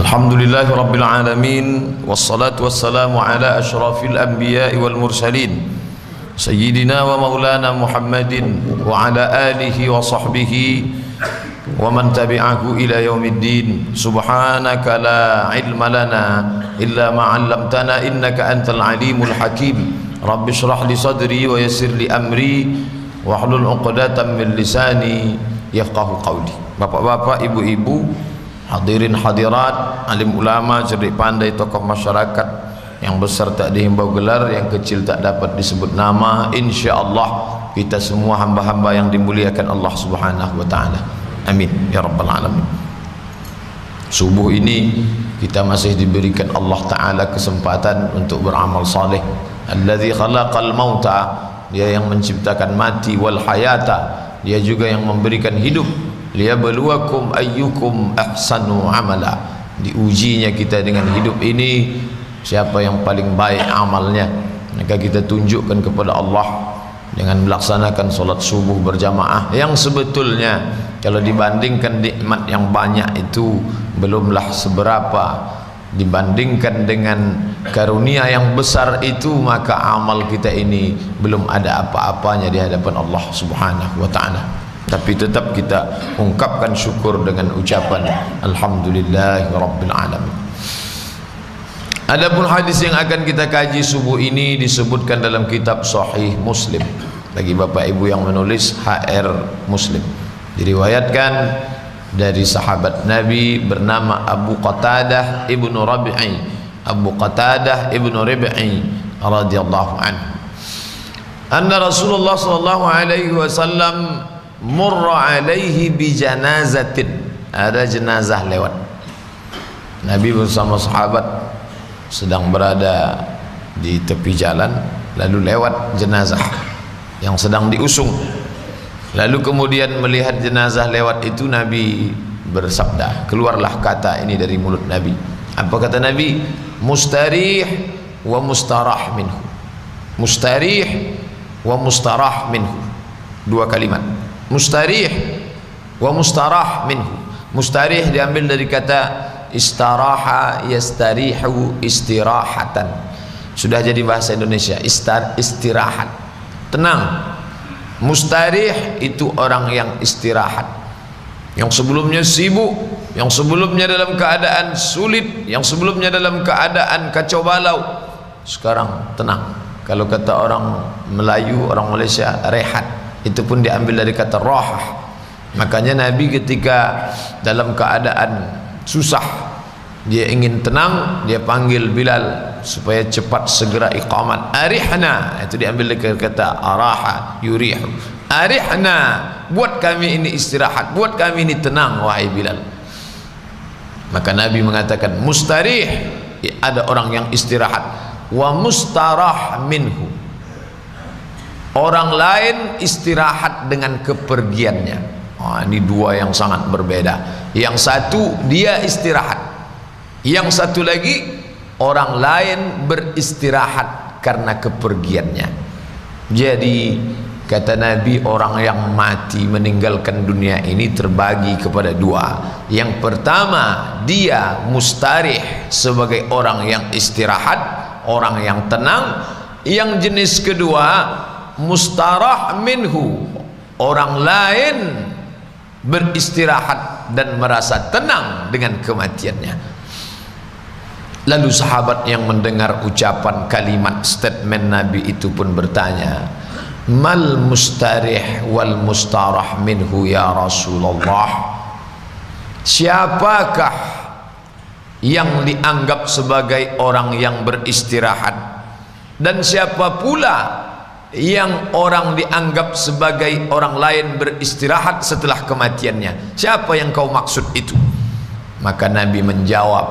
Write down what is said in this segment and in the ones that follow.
Alhamdulillahi Rabbil Alamin, wassalatu wassalamu ala ashrafil anbiya'i wal mursalin Sayyidina wa maulana Muhammadin wa ala alihi wa sahbihi wa man tabi'ahu ila yaumiddin. Subhanaka la ilma lana illa ma 'allamtana innaka antal alimul hakim. Rabbi shrah li sadri wa yassir li amri wahlul 'uqdatam min lisani yafqahu qawli. Bapak-bapak, ibu-ibu, hadirin hadirat, alim ulama, cerdik pandai, tokoh masyarakat, yang besar tak dihimbau gelar, yang kecil tak dapat disebut nama, insyaallah kita semua hamba-hamba yang dimuliakan Allah Subhanahu wa taala. Amin ya rabbal alamin. Subuh ini kita masih diberikan Allah taala kesempatan untuk beramal saleh. Allazi khalaqal mauta, dia yang menciptakan mati, wal hayata, dia juga yang memberikan hidup. Liyabluwakum ayyukum ahsanu amala, diujinya kita dengan hidup ini, siapa yang paling baik amalnya. Maka kita tunjukkan kepada Allah dengan melaksanakan solat subuh berjamaah, yang sebetulnya kalau dibandingkan nikmat yang banyak itu belumlah seberapa dibandingkan dengan karunia yang besar itu. Maka amal kita ini belum ada apa-apanya di hadapan Allah Subhanahu wa taala. Tapi tetap kita ungkapkan syukur dengan ucapan alhamdulillahi rabbil alamin. Adapun hadis yang akan kita kaji subuh ini disebutkan dalam kitab Sahih Muslim. Bagi bapak ibu yang menulis, HR Muslim. Diriwayatkan dari sahabat Nabi bernama Abu Qatadah ibnu Rabi'i, Abu Qatadah ibnu Rabi'i radhiyallahu anhu, anna Rasulullah sallallahu alaihi wasallam murra alaihi bi janazatin, ada jenazah lewat. Nabi bersama sahabat sedang berada di tepi jalan, lalu lewat jenazah yang sedang diusung. Lalu kemudian melihat jenazah lewat itu, Nabi bersabda, keluarlah kata ini dari mulut Nabi. Apa kata Nabi? Mustarih wa mustarah minhu. Mustarih wa mustarah minhu, dua kalimat. Mustarih wa mustarah minhu. Mustarih diambil dari kata istaraha yastarihu istirahatan. Sudah jadi bahasa Indonesia, istirahat, tenang. Mustarih itu orang yang istirahat, yang sebelumnya sibuk, yang sebelumnya dalam keadaan sulit, yang sebelumnya dalam keadaan kacau balau, sekarang tenang. Kalau kata orang Melayu, orang Malaysia, rehat. Itu pun diambil dari kata rahah. Makanya Nabi ketika dalam keadaan susah, dia ingin tenang, dia panggil Bilal supaya cepat segera iqamat. Arihna, itu diambil dari kata araha yurihu. Arihna, buat kami ini istirahat, buat kami ini tenang wahai Bilal. Maka Nabi mengatakan mustarih, ada orang yang istirahat, wa mustarah minhu, orang lain istirahat dengan kepergiannya. Ini dua yang sangat berbeda. Yang satu dia istirahat, yang satu lagi orang lain beristirahat karena kepergiannya. Jadi kata Nabi, orang yang mati meninggalkan dunia ini terbagi kepada dua. Yang pertama, dia mustarih sebagai orang yang istirahat, orang yang tenang. Yang jenis kedua, mustarah minhu, orang lain beristirahat dan merasa tenang dengan kematiannya. Lalu sahabat yang mendengar ucapan kalimat statement Nabi itu pun bertanya, mal mustarih wal mustarah minhu ya Rasulullah, siapakah yang dianggap sebagai orang yang beristirahat, dan siapa pula yang orang dianggap sebagai orang lain beristirahat setelah kematiannya? Siapa yang kau maksud itu? Maka Nabi menjawab,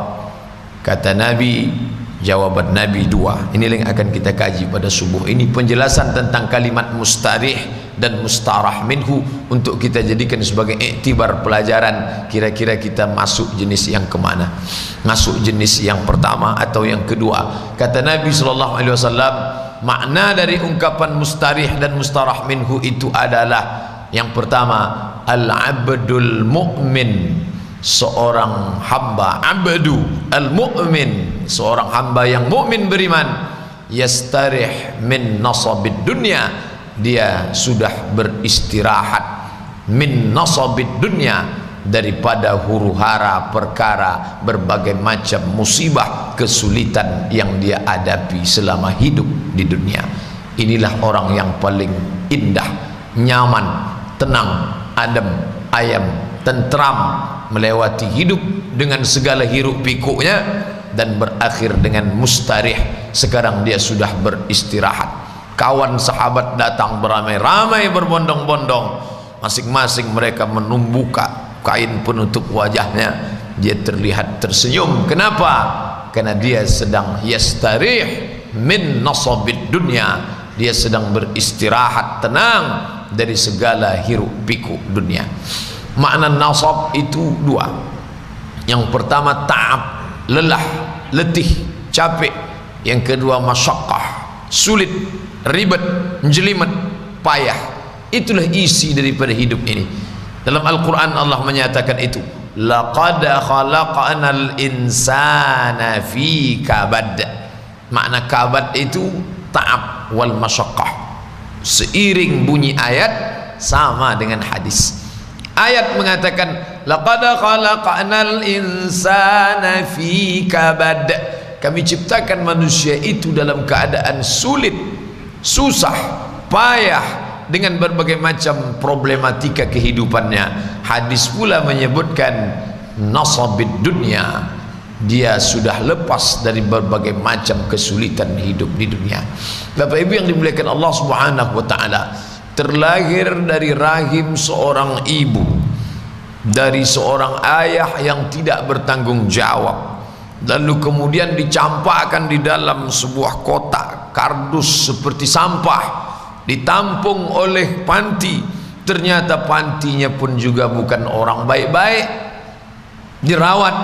kata Nabi, jawaban Nabi dua. Inilah yang akan kita kaji pada subuh ini, penjelasan tentang kalimat mustarih dan mustarah minhu, untuk kita jadikan sebagai iktibar pelajaran, kira-kira kita masuk jenis yang kemana, masuk jenis yang pertama atau yang kedua. Kata Nabi SAW, makna dari ungkapan mustarih dan mustarah minhu itu adalah, yang pertama, al-abdul mu'min seorang hamba abdu al-mu'min, seorang hamba yang mukmin beriman, yastarih min nasabid dunya, dia sudah beristirahat min nasabid dunya, daripada huru-hara perkara berbagai macam musibah kesulitan yang dia hadapi selama hidup di dunia. Inilah orang yang paling indah, nyaman, tenang, adem, ayam, tentram melewati hidup dengan segala hiruk pikuknya dan berakhir dengan mustarih. Sekarang dia sudah beristirahat. Kawan sahabat datang beramai-ramai, berbondong-bondong, masing-masing mereka menumbuka kain penutup wajahnya. Dia terlihat tersenyum. Kenapa? Karena dia sedang yastarih min nasabid dunya, dia sedang beristirahat tenang dari segala hiruk pikuk dunia. Makna nasab itu dua. Yang pertama ta'ab, lelah, letih, capek. Yang kedua masyaqqah, sulit, ribet, jelimet, payah. Itulah isi daripada hidup ini. Dalam Al-Quran Allah menyatakan itu, laqad khalaqnal insana fi kabad. Makna kabad itu ta'ab wal masyaqqah. Seiring bunyi ayat sama dengan hadis. Ayat mengatakan laqad khalaqnal insana fi kabad, kami ciptakan manusia itu dalam keadaan sulit, susah, payah, dengan berbagai macam problematika kehidupannya. Hadis pula menyebutkan nasabid dunia, dia sudah lepas dari berbagai macam kesulitan hidup di dunia. Bapak Ibu yang dimuliakan Allah Subhanahu wa taala, terlahir dari rahim seorang ibu, dari seorang ayah yang tidak bertanggung jawab, lalu kemudian dicampakkan di dalam sebuah kotak kardus seperti sampah, ditampung oleh panti. Ternyata pantinya pun juga bukan orang baik-baik, dirawat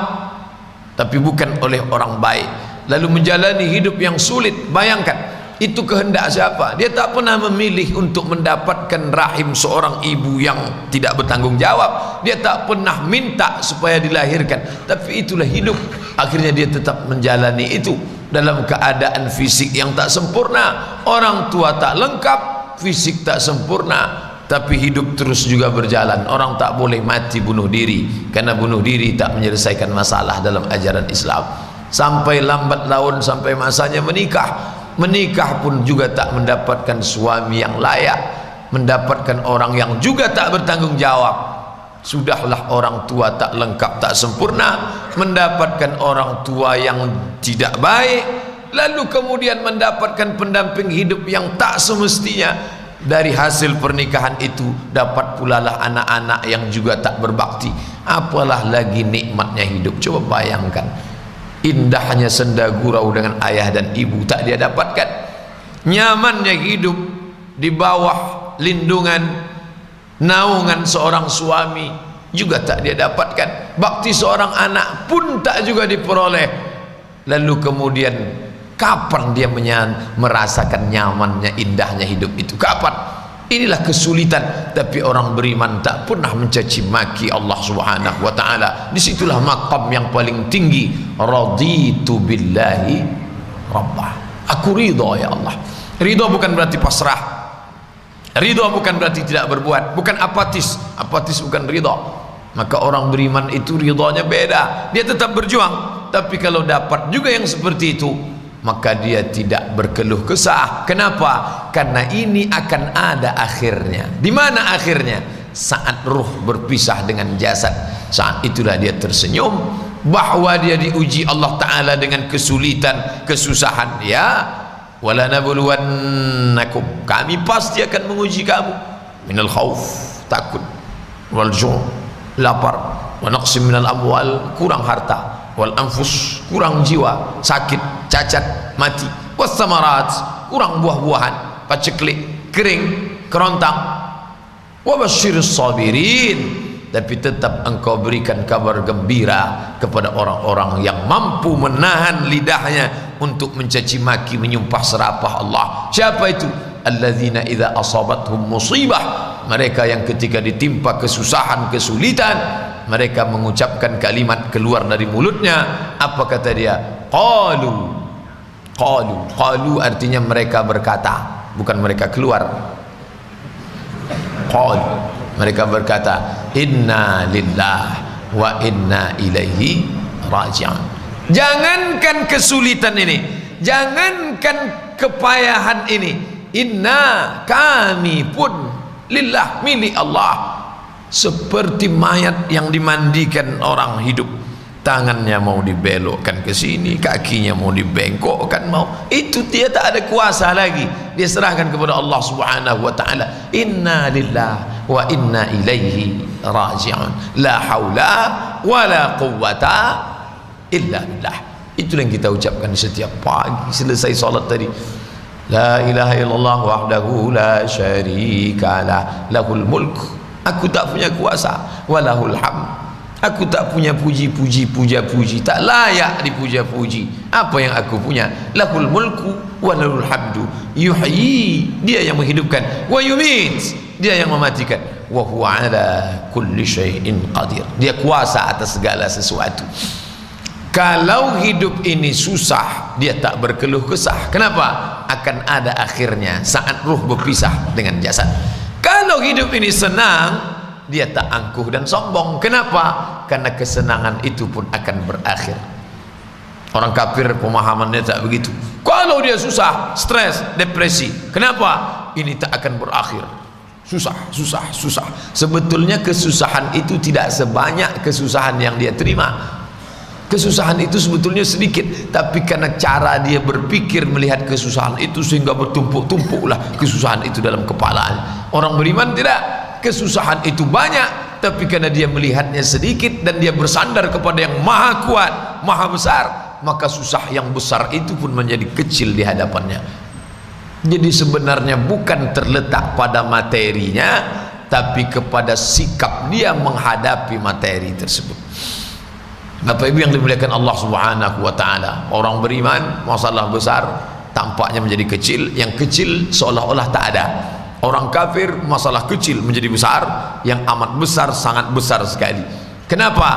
tapi bukan oleh orang baik, lalu menjalani hidup yang sulit. Bayangkan, itu kehendak siapa? Dia tak pernah memilih untuk mendapatkan rahim seorang ibu yang tidak bertanggung jawab. Dia tak pernah minta supaya dilahirkan, tapi itulah hidup. Akhirnya dia tetap menjalani itu dalam keadaan fisik yang tak sempurna. Orang tua tak lengkap, fisik tak sempurna, tapi hidup terus juga berjalan. Orang tak boleh mati bunuh diri, karena bunuh diri tak menyelesaikan masalah dalam ajaran Islam. Sampai lambat laun, sampai masanya menikah. Menikah pun juga tak mendapatkan suami yang layak, mendapatkan orang yang juga tak bertanggung jawab. Sudahlah orang tua tak lengkap, tak sempurna, mendapatkan orang tua yang tidak baik, lalu kemudian mendapatkan pendamping hidup yang tak semestinya. Dari hasil pernikahan itu dapat pula lah anak-anak yang juga tak berbakti. Apalah lagi nikmatnya hidup. Coba bayangkan, indahnya senda gurau dengan ayah dan ibu tak dia dapatkan. Nyamannya hidup di bawah lindungan, naungan seorang suami juga tak dia dapatkan. Bakti seorang anak pun tak juga diperoleh. Lalu kemudian kapan dia merasakan nyamannya, indahnya hidup itu? Kapan? Inilah kesulitan. Tapi orang beriman tak pernah mencaci maki Allah Subhanahu wa taala. Disitulah maqam yang paling tinggi. Raditu billahi rabbah, aku ridha ya Allah. Ridha bukan berarti pasrah, ridha bukan berarti tidak berbuat, bukan apatis. Apatis bukan ridha. Maka orang beriman itu ridhanya beda. Dia tetap berjuang, tapi kalau dapat juga yang seperti itu, maka dia tidak berkeluh kesah. Kenapa? Karena ini akan ada akhirnya. Di mana akhirnya? Saat ruh berpisah dengan jasad. Saat itulah dia tersenyum bahwa dia diuji Allah Ta'ala dengan kesulitan, kesusahan. Ya, wala nabluwannakum, kami pasti akan menguji kamu, minal khauf, takut, wal ju', lapar, wa naqsim minal amwal, kurang harta, wal anfus, kurang jiwa, sakit, cacat, mati, was samarat, kurang buah-buahan, paceklik, kering, kerontang, wa basyiris sabirin, tapi tetap engkau berikan kabar gembira kepada orang-orang yang mampu menahan lidahnya untuk mencaci maki, menyumpah serapah Allah. Siapa itu? Alladzina idza asabathum musibah, mereka yang ketika ditimpa kesusahan, kesulitan, mereka mengucapkan kalimat keluar dari mulutnya. Apa kata dia? Qalu artinya mereka berkata, bukan mereka keluar. Mereka berkata, inna lillah wa inna ilaihi raji'un. Jangankan kesulitan ini, jangankan kepayahan ini, inna, kami pun lillah, milik Allah. Seperti mayat yang dimandikan orang hidup, tangannya mau dibelokkan ke sini, kakinya mau dibengkokkan, itu dia tak ada kuasa lagi, dia serahkan kepada Allah Subhanahu wa taala. Inna lillah wa inna ilaihi raji'un, la haula wa la quwwata illa billah. Itulah yang kita ucapkan setiap pagi selesai salat tadi. La ilaha illallah wahdahu la syarika lah, lahul mulk, aku tak punya kuasa, walahul hamd, aku tak punya puji-puji, puja-puji, tak layak dipuja-puji. Apa yang aku punya? Lahul mulku walahul hamdu, yuhyi, dia yang menghidupkan, wa yumit, dia yang mematikan, wa huwa ala kulli syai'in qadir, dia kuasa atas segala sesuatu. Kalau hidup ini susah, dia tak berkeluh kesah. Kenapa? Akan ada akhirnya saat ruh berpisah dengan jasad. Kalau hidup ini senang, dia tak angkuh dan sombong. Kenapa? Karena kesenangan itu pun akan berakhir. Orang kafir pemahamannya tak begitu. Kalau dia susah, stres, depresi, kenapa? Ini tak akan berakhir. Susah. Sebetulnya kesusahan itu tidak sebanyak kesusahan yang dia terima. Kesusahan itu sebetulnya sedikit, tapi karena cara dia berpikir melihat kesusahan itu sehingga bertumpuk-tumpuklah kesusahan itu dalam kepalanya. Orang beriman tidak, kesusahan itu banyak, tapi karena dia melihatnya sedikit dan dia bersandar kepada yang maha kuat, maha besar, maka susah yang besar itu pun menjadi kecil di hadapannya. Jadi sebenarnya bukan terletak pada materinya, tapi kepada sikap dia menghadapi materi tersebut. Bapak Ibu yang dimuliakan Allah Subhanahu wa taala, orang beriman masalah besar tampaknya menjadi kecil, yang kecil seolah-olah tak ada. Orang kafir masalah kecil menjadi besar, yang amat besar sangat besar sekali. Kenapa?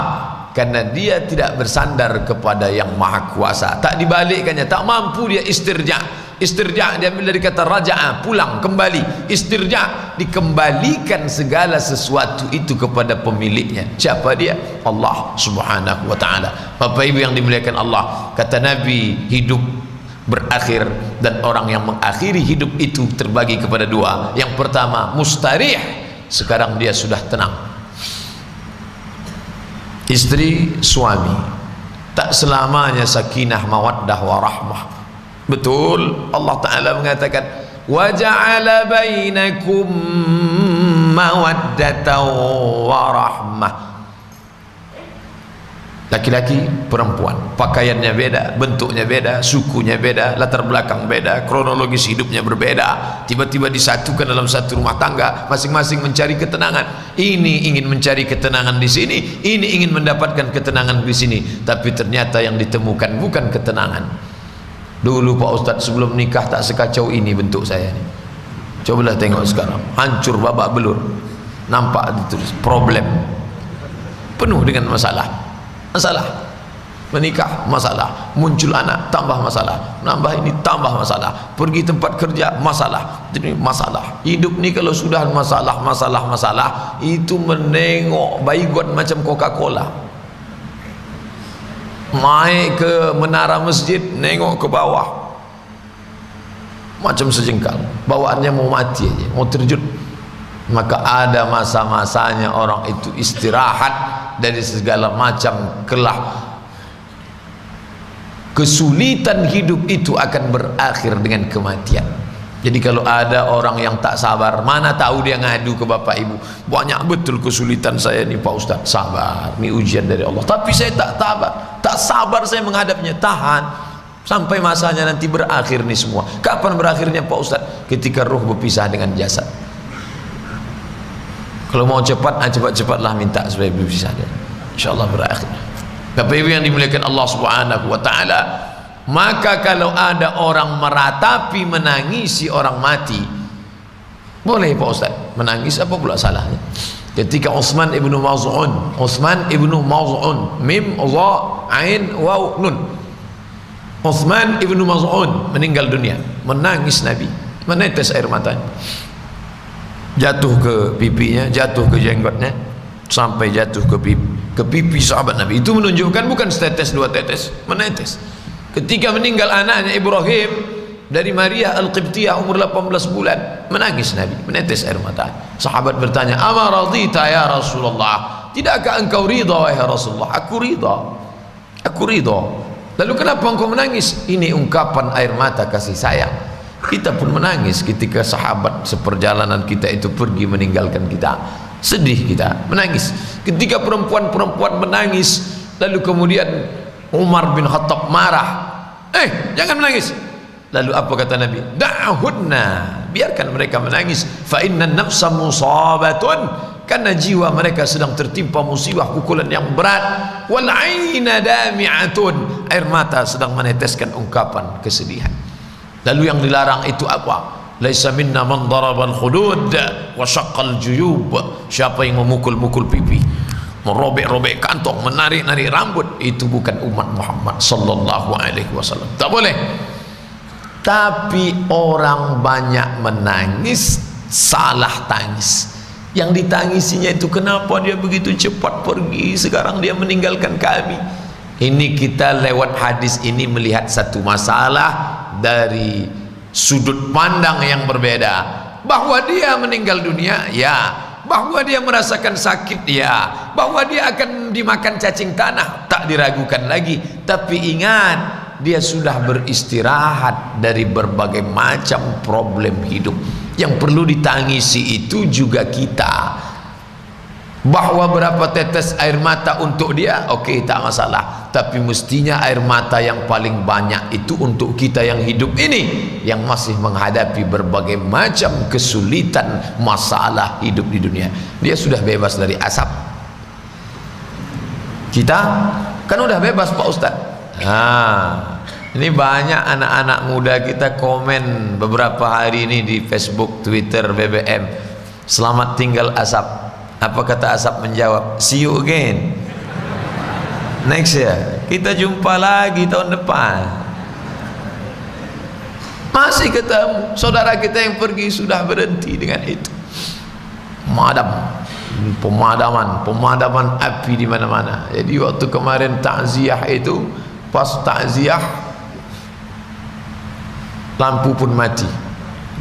Karena dia tidak bersandar kepada yang maha kuasa, tak dibalikkannya, tak mampu dia istirja. Istirja diambil dari kata raja'a, pulang, kembali. Istirja, dikembalikan segala sesuatu itu kepada pemiliknya. Siapa dia? Allah Subhanahu wa taala. Bapak Ibu yang dimuliakan Allah, kata Nabi, hidup berakhir, dan orang yang mengakhiri hidup itu terbagi kepada dua. Yang pertama mustarih, sekarang dia sudah tenang. Istri, suami, tak selamanya sakinah, mawaddah, warahmah. Betul, Allah Ta'ala mengatakan wa ja'ala bainakum mawaddatan warahmah. Laki-laki, perempuan, pakaiannya beda, bentuknya beda, sukunya beda, latar belakang beda, kronologis hidupnya berbeda, tiba-tiba disatukan dalam satu rumah tangga, masing-masing mencari ketenangan. Ini ingin mencari ketenangan di sini, ini ingin mendapatkan ketenangan di sini, tapi ternyata yang ditemukan bukan ketenangan. Dulu Pak Ustadz sebelum nikah tak sekacau ini bentuk saya nih. Cobalah tengok sekarang, hancur babak belur. Nampak itu problem, penuh dengan masalah. Menikah masalah, muncul anak tambah masalah, nambah ini tambah masalah, pergi tempat kerja masalah. Jadi masalah hidup ni kalau sudah masalah itu menengok baygon macam Coca-Cola. Naik ke menara masjid, nengok ke bawah macam sejengkal, bawaannya mau mati aja, mau terjun. Maka ada masa-masanya orang itu istirahat dari segala macam kelah. Kesulitan hidup itu akan berakhir dengan kematian. Jadi kalau ada orang yang tak sabar, mana tahu dia ngadu ke Bapak Ibu, banyak betul kesulitan saya nih Pak Ustadz. Sabar, ini ujian dari Allah, tapi saya tak sabar saya menghadapnya. Tahan sampai masanya nanti berakhir nih semua. Kapan berakhirnya Pak Ustadz? Ketika ruh berpisah dengan jasad. Kalau mau cepat, cepat-cepatlah minta supaya berpisah, insyaallah berakhir. Bapak Ibu yang dimuliakan Allah Subhanahu wa taala, maka kalau ada orang meratapi menangisi orang mati, boleh Pak Ustaz, menangis apa pula salahnya? ketika Utsman ibnu Maz'un, Utsman ibnu Maz'un, mim dha ain waw nun, Utsman ibnu Maz'un meninggal dunia, menangis Nabi, menetes air matanya, jatuh ke pipinya, jatuh ke jenggotnya, sampai jatuh ke pipi sahabat Nabi. Itu menunjukkan bukan setetes dua tetes, menetes. Ketika meninggal anaknya Ibrahim dari Maria Al-Qibtiyah umur 18 bulan, menangis Nabi, menetes air mata. Sahabat bertanya, "Ama radita ya Rasulullah? Tidakkah engkau ridha wahai Rasulullah?" "Aku ridha. Aku ridha." "Lalu kenapa engkau menangis?" "Ini ungkapan air mata kasih sayang." Kita pun menangis ketika sahabat seperjalanan kita itu pergi meninggalkan kita. Sedih kita, menangis. Ketika perempuan-perempuan menangis, lalu kemudian Umar bin Khattab marah, jangan menangis. Lalu apa kata Nabi? "Da'hunna, biarkan mereka menangis. Fa inna nafsa musabatun, karena jiwa mereka sedang tertimpa musibah, pukulan yang berat. Wal 'aina dami'atun, air mata sedang meneteskan ungkapan kesedihan." Lalu yang dilarang itu apa? "Laisa minna man darabal khudud wa syaqqal juyub." Siapa yang memukul-mukul pipi, merobek-robek kantong, menarik-narik rambut, itu bukan umat Muhammad sallallahu alaihi wasallam. Tak boleh. Tapi orang banyak menangis, salah tangis. Yang ditangisinya itu, kenapa dia begitu cepat pergi, sekarang dia meninggalkan kami. Ini kita lewat hadis ini melihat satu masalah dari sudut pandang yang berbeda. Bahwa dia meninggal dunia, ya. Bahwa dia merasakan sakit, ya. Bahwa dia akan dimakan cacing tanah, tak diragukan lagi. Tapi ingat, dia sudah beristirahat dari berbagai macam problem hidup. Yang perlu ditangisi itu juga kita. Bahwa berapa tetes air mata untuk dia, oke, tak masalah. Tapi mestinya air mata yang paling banyak itu untuk kita yang hidup ini, yang masih menghadapi berbagai macam kesulitan, masalah hidup di dunia. Dia sudah bebas dari asap. Kita kan udah bebas Pak Ustadz. Ini banyak anak-anak muda kita komen beberapa hari ini di Facebook, Twitter, BBM, "Selamat tinggal asap." Apa kata asap menjawab? "See you again next year." Kita jumpa lagi tahun depan. Masih ketemu. Saudara kita yang pergi sudah berhenti dengan itu. Pemadaman api di mana-mana. Jadi waktu kemarin takziah itu, pas takziah lampu pun mati.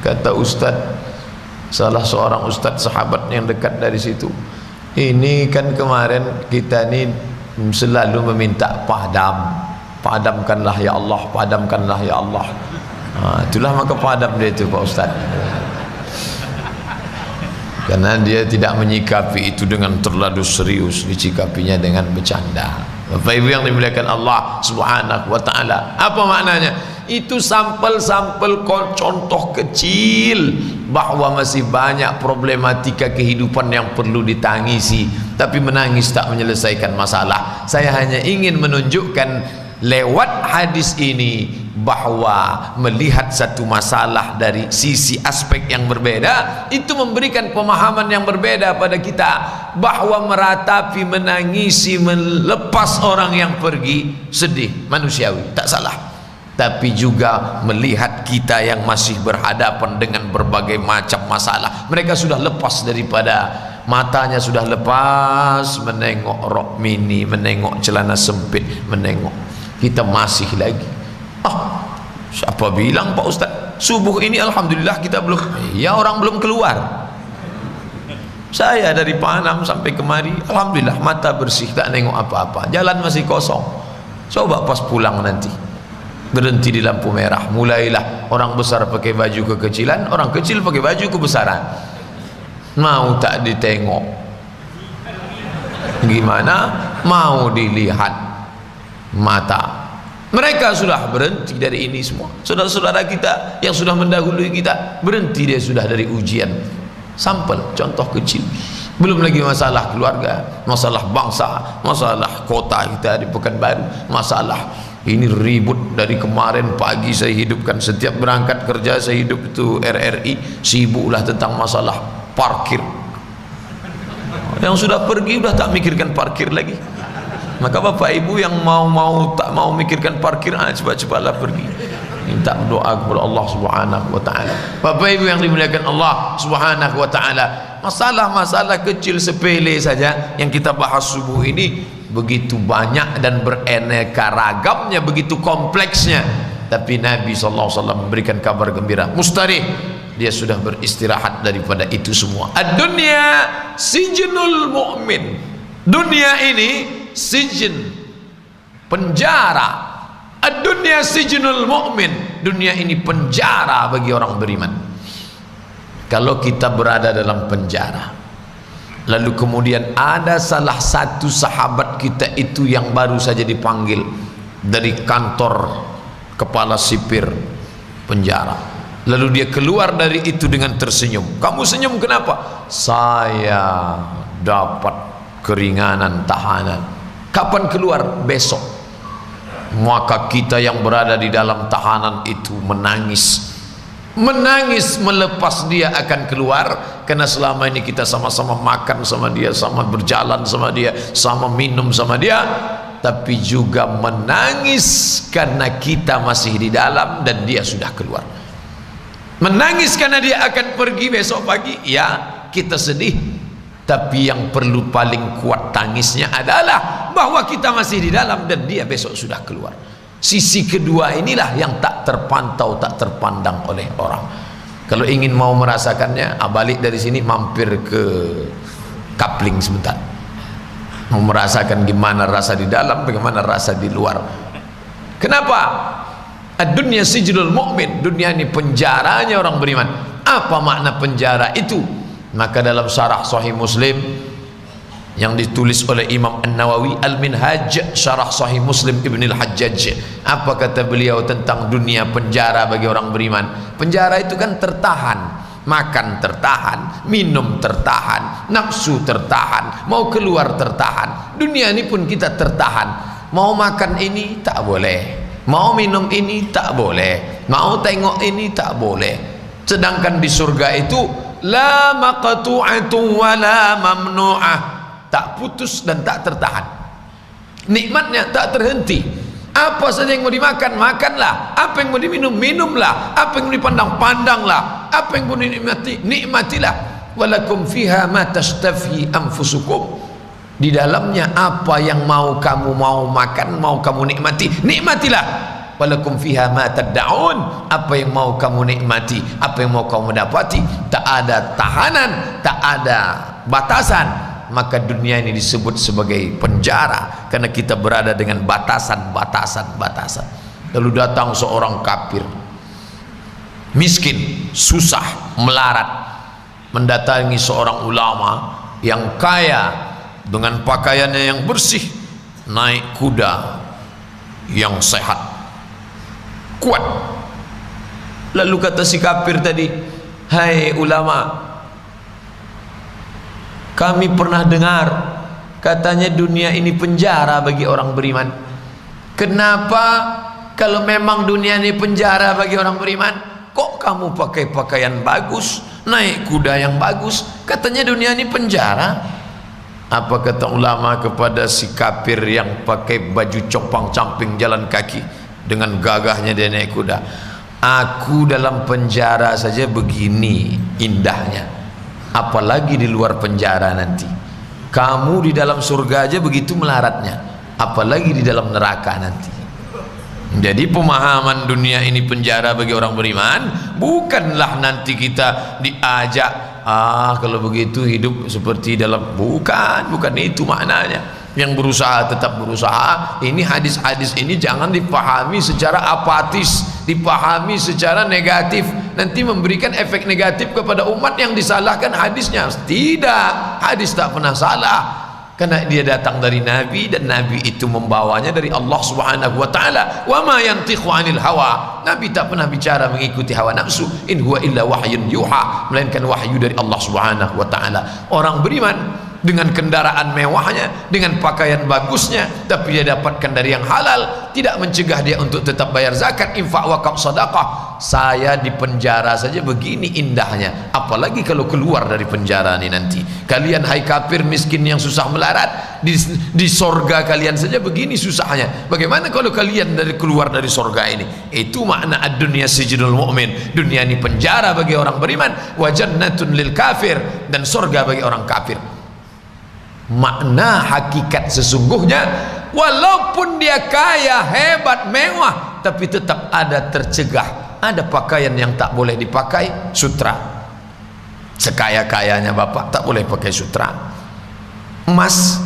Kata Ustaz, salah seorang ustaz sahabat yang dekat dari situ, "Ini kan kemarin kita ni selalu meminta padamkanlah ya Allah, padamkanlah ya Allah." Itulah maka padam dia itu Pak Ustaz. Karena dia tidak menyikapi itu dengan terlalu serius, disikapinya dengan bercanda. Bapak Ibu yang dimuliakan Allah Subhanahu wa taala, apa maknanya? Itu sampel-sampel contoh kecil bahwa masih banyak problematika kehidupan yang perlu ditangisi. Tapi menangis tak menyelesaikan masalah. Saya hanya ingin menunjukkan lewat hadis ini bahwa melihat satu masalah dari sisi aspek yang berbeda itu memberikan pemahaman yang berbeda pada kita, bahwa meratapi, menangisi, melepas orang yang pergi sedih, manusiawi, tak salah. Tapi juga melihat kita yang masih berhadapan dengan berbagai macam masalah. Mereka sudah lepas daripada, matanya sudah lepas menengok rok mini, menengok celana sempit, menengok. Kita masih lagi. Siapa bilang Pak Ustaz subuh ini alhamdulillah kita belum, ya orang belum keluar. Saya dari Panam sampai kemari alhamdulillah mata bersih, tak nengok apa-apa, jalan masih kosong. Coba pas pulang nanti berhenti di lampu merah, mulailah orang besar pakai baju kekecilan, orang kecil pakai baju kebesaran. Mau tak ditengok? Gimana? Mau dilihat mata. Mereka sudah berhenti dari ini semua. Saudara-saudara kita yang sudah mendahului kita, berhenti dia sudah dari ujian. Sampel, contoh kecil. Belum lagi masalah keluarga, masalah bangsa, masalah kota kita di Pekanbaru, masalah ini ribut dari kemarin pagi saya hidupkan, setiap berangkat kerja saya hidup itu RRI, sibuklah tentang masalah parkir. Yang sudah pergi udah tak mikirkan parkir lagi. Maka bapak ibu yang tak mau mikirkan parkir, cepat-cepatlah pergi. Minta doa kepada Allah Subhanahu wa taala. Bapak ibu yang dimuliakan Allah Subhanahu wa taala, masalah-masalah kecil sepele saja yang kita bahas subuh ini begitu banyak dan beraneka ragamnya, begitu kompleksnya. Tapi Nabi SAW memberikan kabar gembira, mustarih, dia sudah beristirahat daripada itu semua. Ad-dunya sijnul mu'min. Dunia ini sijin, penjara. Ad-dunya sijnul mu'min. Dunia ini penjara bagi orang beriman. Kalau kita berada dalam penjara, lalu kemudian ada salah satu sahabat kita itu yang baru saja dipanggil dari kantor kepala sipir penjara, lalu dia keluar dari itu dengan tersenyum. Kamu senyum kenapa? Saya dapat keringanan tahanan. Kapan keluar? Besok. Maka kita yang berada di dalam tahanan itu menangis melepas dia akan keluar, karena selama ini kita sama-sama makan sama dia, sama berjalan sama dia, sama minum sama dia, tapi juga menangis karena kita masih di dalam dan dia sudah keluar. Menangis karena dia akan pergi besok pagi, ya kita sedih, tapi yang perlu paling kuat tangisnya adalah bahwa kita masih di dalam dan dia besok sudah keluar. Sisi kedua inilah yang tak terpantau, tak terpandang oleh orang. Kalau ingin mau merasakannya, balik dari sini mampir ke Kapling sebentar, mau merasakan gimana rasa di dalam, bagaimana rasa di luar. Kenapa? Ad-dunya sijnul mu'min. Dunia ini penjaranya orang beriman. Apa makna penjara itu? Maka dalam syarah Sahih Muslim yang ditulis oleh Imam An-Nawawi, Al-Minhaj syarah Sahih Muslim Ibn Al-Hajjaj, apa kata beliau tentang dunia penjara bagi orang beriman? Penjara itu kan tertahan, makan tertahan, minum tertahan, nafsu tertahan, mau keluar tertahan. Dunia ini pun kita tertahan, mau makan ini tak boleh, mau minum ini tak boleh, mau tengok ini tak boleh. Sedangkan di surga itu la maqtu'atu wa la mamnu'ah, tak putus dan tak tertahan. Nikmatnya tak terhenti. Apa saja yang mau dimakan, makanlah. Apa yang mau diminum, minumlah. Apa yang mau dipandang, pandanglah. Apa yang mau dinikmati, nikmatilah. Walakum fiha ma tastafhi anfusukum. Di dalamnya apa yang mau kamu mau makan, mau kamu nikmati, nikmatilah. Walakum fiha ma tad'un. Apa yang mau kamu nikmati, apa yang mau kamu dapati, tak ada tahanan, tak ada batasan. Maka dunia ini disebut sebagai penjara karena kita berada dengan batasan. Lalu datang seorang kafir, miskin, susah, melarat, mendatangi seorang ulama yang kaya dengan pakaiannya yang bersih, naik kuda yang sehat, kuat. Lalu kata si kafir tadi, hai ulama, kami pernah dengar katanya dunia ini penjara bagi orang beriman. Kenapa kalau memang dunia ini penjara bagi orang beriman, kok kamu pakai pakaian bagus, naik kuda yang bagus, katanya dunia ini penjara? Apa kata ulama kepada si kafir yang pakai baju compang-camping jalan kaki, dengan gagahnya dia naik kuda? Aku dalam penjara saja begini indahnya, apalagi di luar penjara nanti. Kamu di dalam surga aja begitu melaratnya, apalagi di dalam neraka nanti. Jadi pemahaman dunia ini penjara bagi orang beriman bukanlah nanti kita diajak, kalau begitu hidup seperti dalam, bukan itu maknanya. Yang berusaha tetap berusaha. Ini hadis-hadis ini jangan dipahami secara apatis, dipahami secara negatif, nanti memberikan efek negatif kepada umat yang disalahkan hadisnya. Tidak, hadis tak pernah salah karena dia datang dari Nabi dan Nabi itu membawanya dari Allah Subhanahu wa taala. Wa ma yantiqu 'anil hawa. Nabi tak pernah bicara mengikuti hawa nafsu. In huwa illa wahyun yuha, melainkan wahyu dari Allah Subhanahu wa taala. Orang beriman dengan kendaraan mewahnya, dengan pakaian bagusnya, tapi dia dapatkan dari yang halal, tidak mencegah dia untuk tetap bayar zakat, infak, wakaf, sedekah. Saya di penjara saja begini indahnya, apalagi kalau keluar dari penjara ini nanti. Kalian hai kafir miskin yang susah melarat, di sorga kalian saja begini susahnya, bagaimana kalau kalian keluar dari sorga ini? Itu makna ad-dunya sijnul mu'min, dunia ini penjara bagi orang beriman, wa jannatun lil kafir, dan sorga bagi orang kafir. Makna hakikat sesungguhnya, walaupun dia kaya, hebat, mewah, tapi tetap ada tercegah. Ada pakaian yang tak boleh dipakai, sutra. Sekaya-kayanya bapak tak boleh pakai sutra. Emas,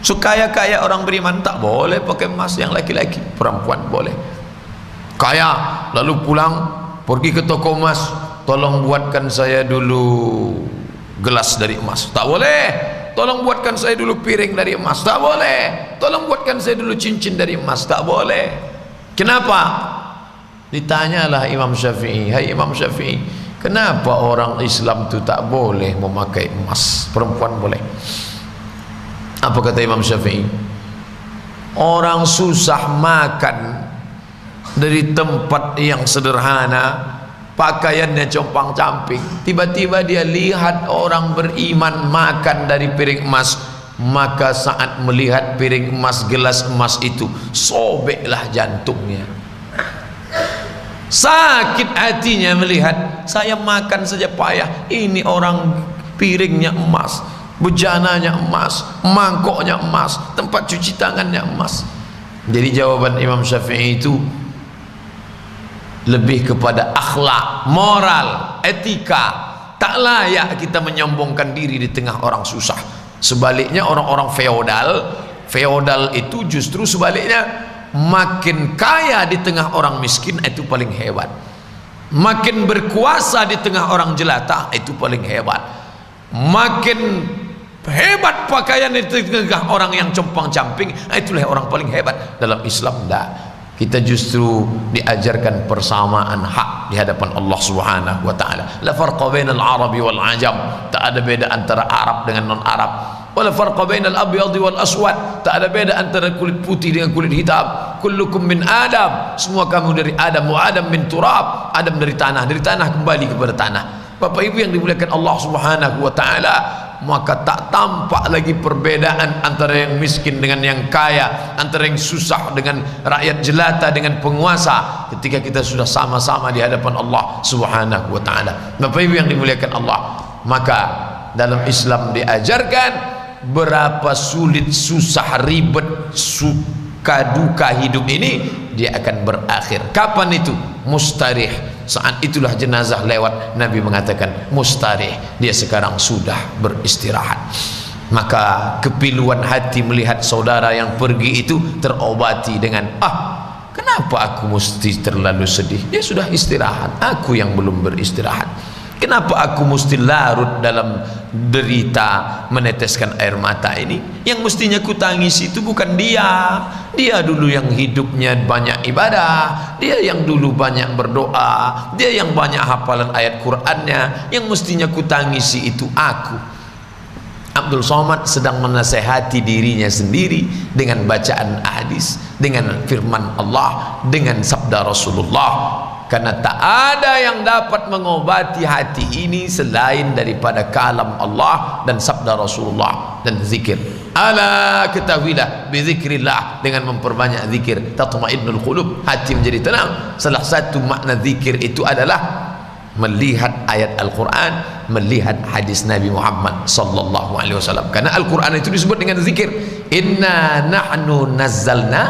sekaya-kaya orang beriman tak boleh pakai emas, yang laki-laki, perempuan boleh. Kaya lalu pulang pergi ke toko emas, tolong buatkan saya dulu gelas dari emas, tak boleh. Tolong buatkan saya dulu piring dari emas, tak boleh. Tolong buatkan saya dulu cincin dari emas, tak boleh. Kenapa? Ditanyalah Imam Syafi'i, hai Imam Syafi'i, kenapa orang Islam itu tak boleh memakai emas, perempuan boleh? Apa kata Imam Syafi'i? Orang susah makan dari tempat yang sederhana, pakaiannya compang-camping, tiba-tiba dia lihat orang beriman makan dari piring emas, maka saat melihat piring emas, gelas emas itu, sobeklah jantungnya, sakit hatinya melihat, saya makan saja payah, ini orang piringnya emas, bejananya emas, mangkoknya emas, tempat cuci tangannya emas. Jadi jawaban Imam Syafi'i itu lebih kepada akhlak, moral, etika. Tak layak kita menyombongkan diri di tengah orang susah. Sebaliknya orang-orang feodal itu justru sebaliknya, makin kaya di tengah orang miskin itu paling hebat, makin berkuasa di tengah orang jelata itu paling hebat, makin hebat pakaian di tengah orang yang compang-camping, itulah orang paling hebat. Dalam Islam tidak, kita justru diajarkan persamaan hak di hadapan Allah Subhanahu wa taala. La farqa bainal arabi wal ajam, tak ada beda antara Arab dengan non Arab. Wala farqa bainal abyadi wal aswad, tak ada beda antara kulit putih dengan kulit hitam. Kullukum min Adam, semua kamu dari Adam. Wa Adam min turab, Adam dari tanah kembali kepada tanah. Bapak Ibu yang dimuliakan Allah Subhanahu wa taala, maka tak tampak lagi perbedaan antara yang miskin dengan yang kaya, antara yang susah dengan rakyat jelata dengan penguasa, ketika kita sudah sama-sama di hadapan Allah Subhanahu wa taala. Bapak Ibu yang dimuliakan Allah, maka dalam Islam diajarkan berapa sulit, susah, ribet, suka duka hidup ini, dia akan berakhir. Kapan itu? Mustarih. Saat itulah jenazah lewat, Nabi mengatakan mustarih, dia sekarang sudah beristirahat. Maka kepiluan hati melihat saudara yang pergi itu terobati dengan, kenapa aku mesti terlalu sedih? Dia sudah istirahat, aku yang belum beristirahat. Kenapa aku mesti larut dalam derita, meneteskan air mata ini? Yang mestinya ku tangis itu bukan dia. Dia dulu yang hidupnya banyak ibadah, dia yang dulu banyak berdoa, dia yang banyak hafalan ayat Qur'annya. Yang mestinya ku tangisi itu aku. Abdul Somad sedang menasehati dirinya sendiri dengan bacaan hadis, dengan firman Allah, dengan sabda Rasulullah. Karena tak ada yang dapat mengobati hati ini selain daripada kalam Allah dan sabda Rasulullah dan zikir. Ala, ketahuilah, bizikrillah, dengan memperbanyak zikir tatma'innul qulub, hati menjadi tenang. Salah satu makna zikir itu adalah melihat ayat Al-Quran, melihat hadis Nabi Muhammad sallallahu alaihi wasallam. Karena Al-Quran itu disebut dengan zikir. Inna nahnu nazzalna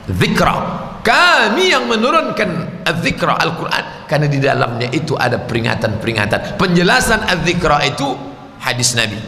dzikra, kami yang menurunkan az-zikra, Al-Quran, karena di dalamnya itu ada peringatan-peringatan. Penjelasan az-zikra itu hadis Nabi.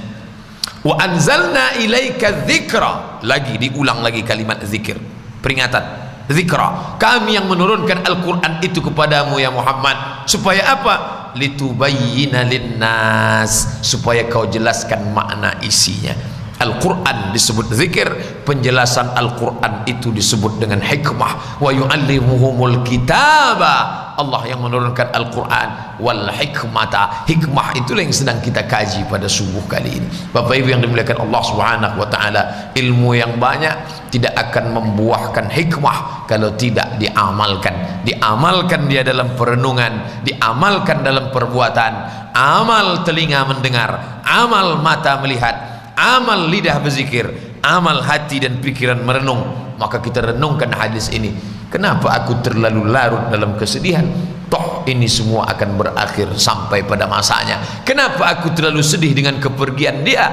Wa anzalna ilaika dzikra, lagi diulang lagi kalimat zikir, peringatan, zikra. Kami yang menurunkan Al-Quran itu kepadamu ya Muhammad, supaya apa? Litubayyina linnas, supaya kau jelaskan makna isinya. Al-Quran disebut zikir, penjelasan Al-Quran itu disebut dengan hikmah. Wa yu'allimuhumul kitaba Allah yang menurunkan Al-Quran wal hikmata. Hikmah itulah yang sedang kita kaji pada subuh kali ini. Bapak Ibu yang dimuliakan Allah Subhanahu wa taala, ilmu yang banyak tidak akan membuahkan hikmah kalau tidak diamalkan. Diamalkan dia dalam perenungan, diamalkan dalam perbuatan. Amal telinga mendengar, amal mata melihat, amal lidah berzikir, amal hati dan pikiran merenung. Maka kita renungkan hadis ini. Kenapa aku terlalu larut dalam kesedihan? Toh ini semua akan berakhir sampai pada masanya. Kenapa aku terlalu sedih dengan kepergian dia?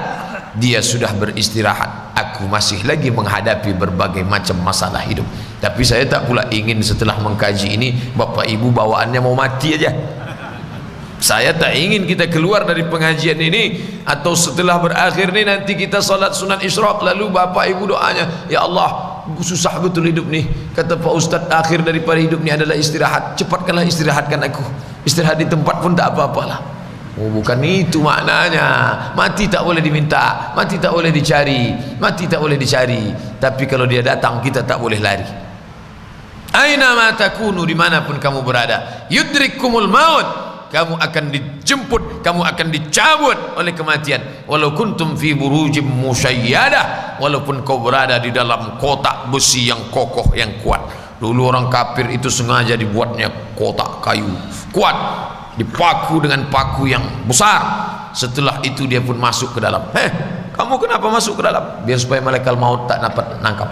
Dia sudah beristirahat, aku masih lagi menghadapi berbagai macam masalah hidup. Tapi saya tak pula ingin setelah mengkaji ini Bapak Ibu bawaannya mau mati aja. Saya tak ingin kita keluar dari pengajian ini atau setelah berakhir ini nanti kita salat sunan isyraq lalu Bapak Ibu doanya, ya Allah susah betul hidup nih, kata Pak Ustadz akhir daripada hidup ini adalah istirahat, cepatkanlah istirahatkan aku, istirahat di tempat pun tak apa-apalah. Oh, bukan itu maknanya. Mati tak boleh diminta, mati tak boleh dicari, mati tak boleh dicari, tapi kalau dia datang kita tak boleh lari. Aina ma takunu, dimanapun kamu berada, yudrikumul maut, kamu akan dijemput, kamu akan dicabut oleh kematian. Walau kuntum fi burujim musyayyadah, walaupun kau berada di dalam kotak besi yang kokoh yang kuat. Dulu orang kafir itu sengaja dibuatnya kotak kayu kuat, dipaku dengan paku yang besar. Setelah itu dia pun masuk ke dalam. Kamu kenapa masuk ke dalam? Biar supaya malaikat maut tak dapat nangkap.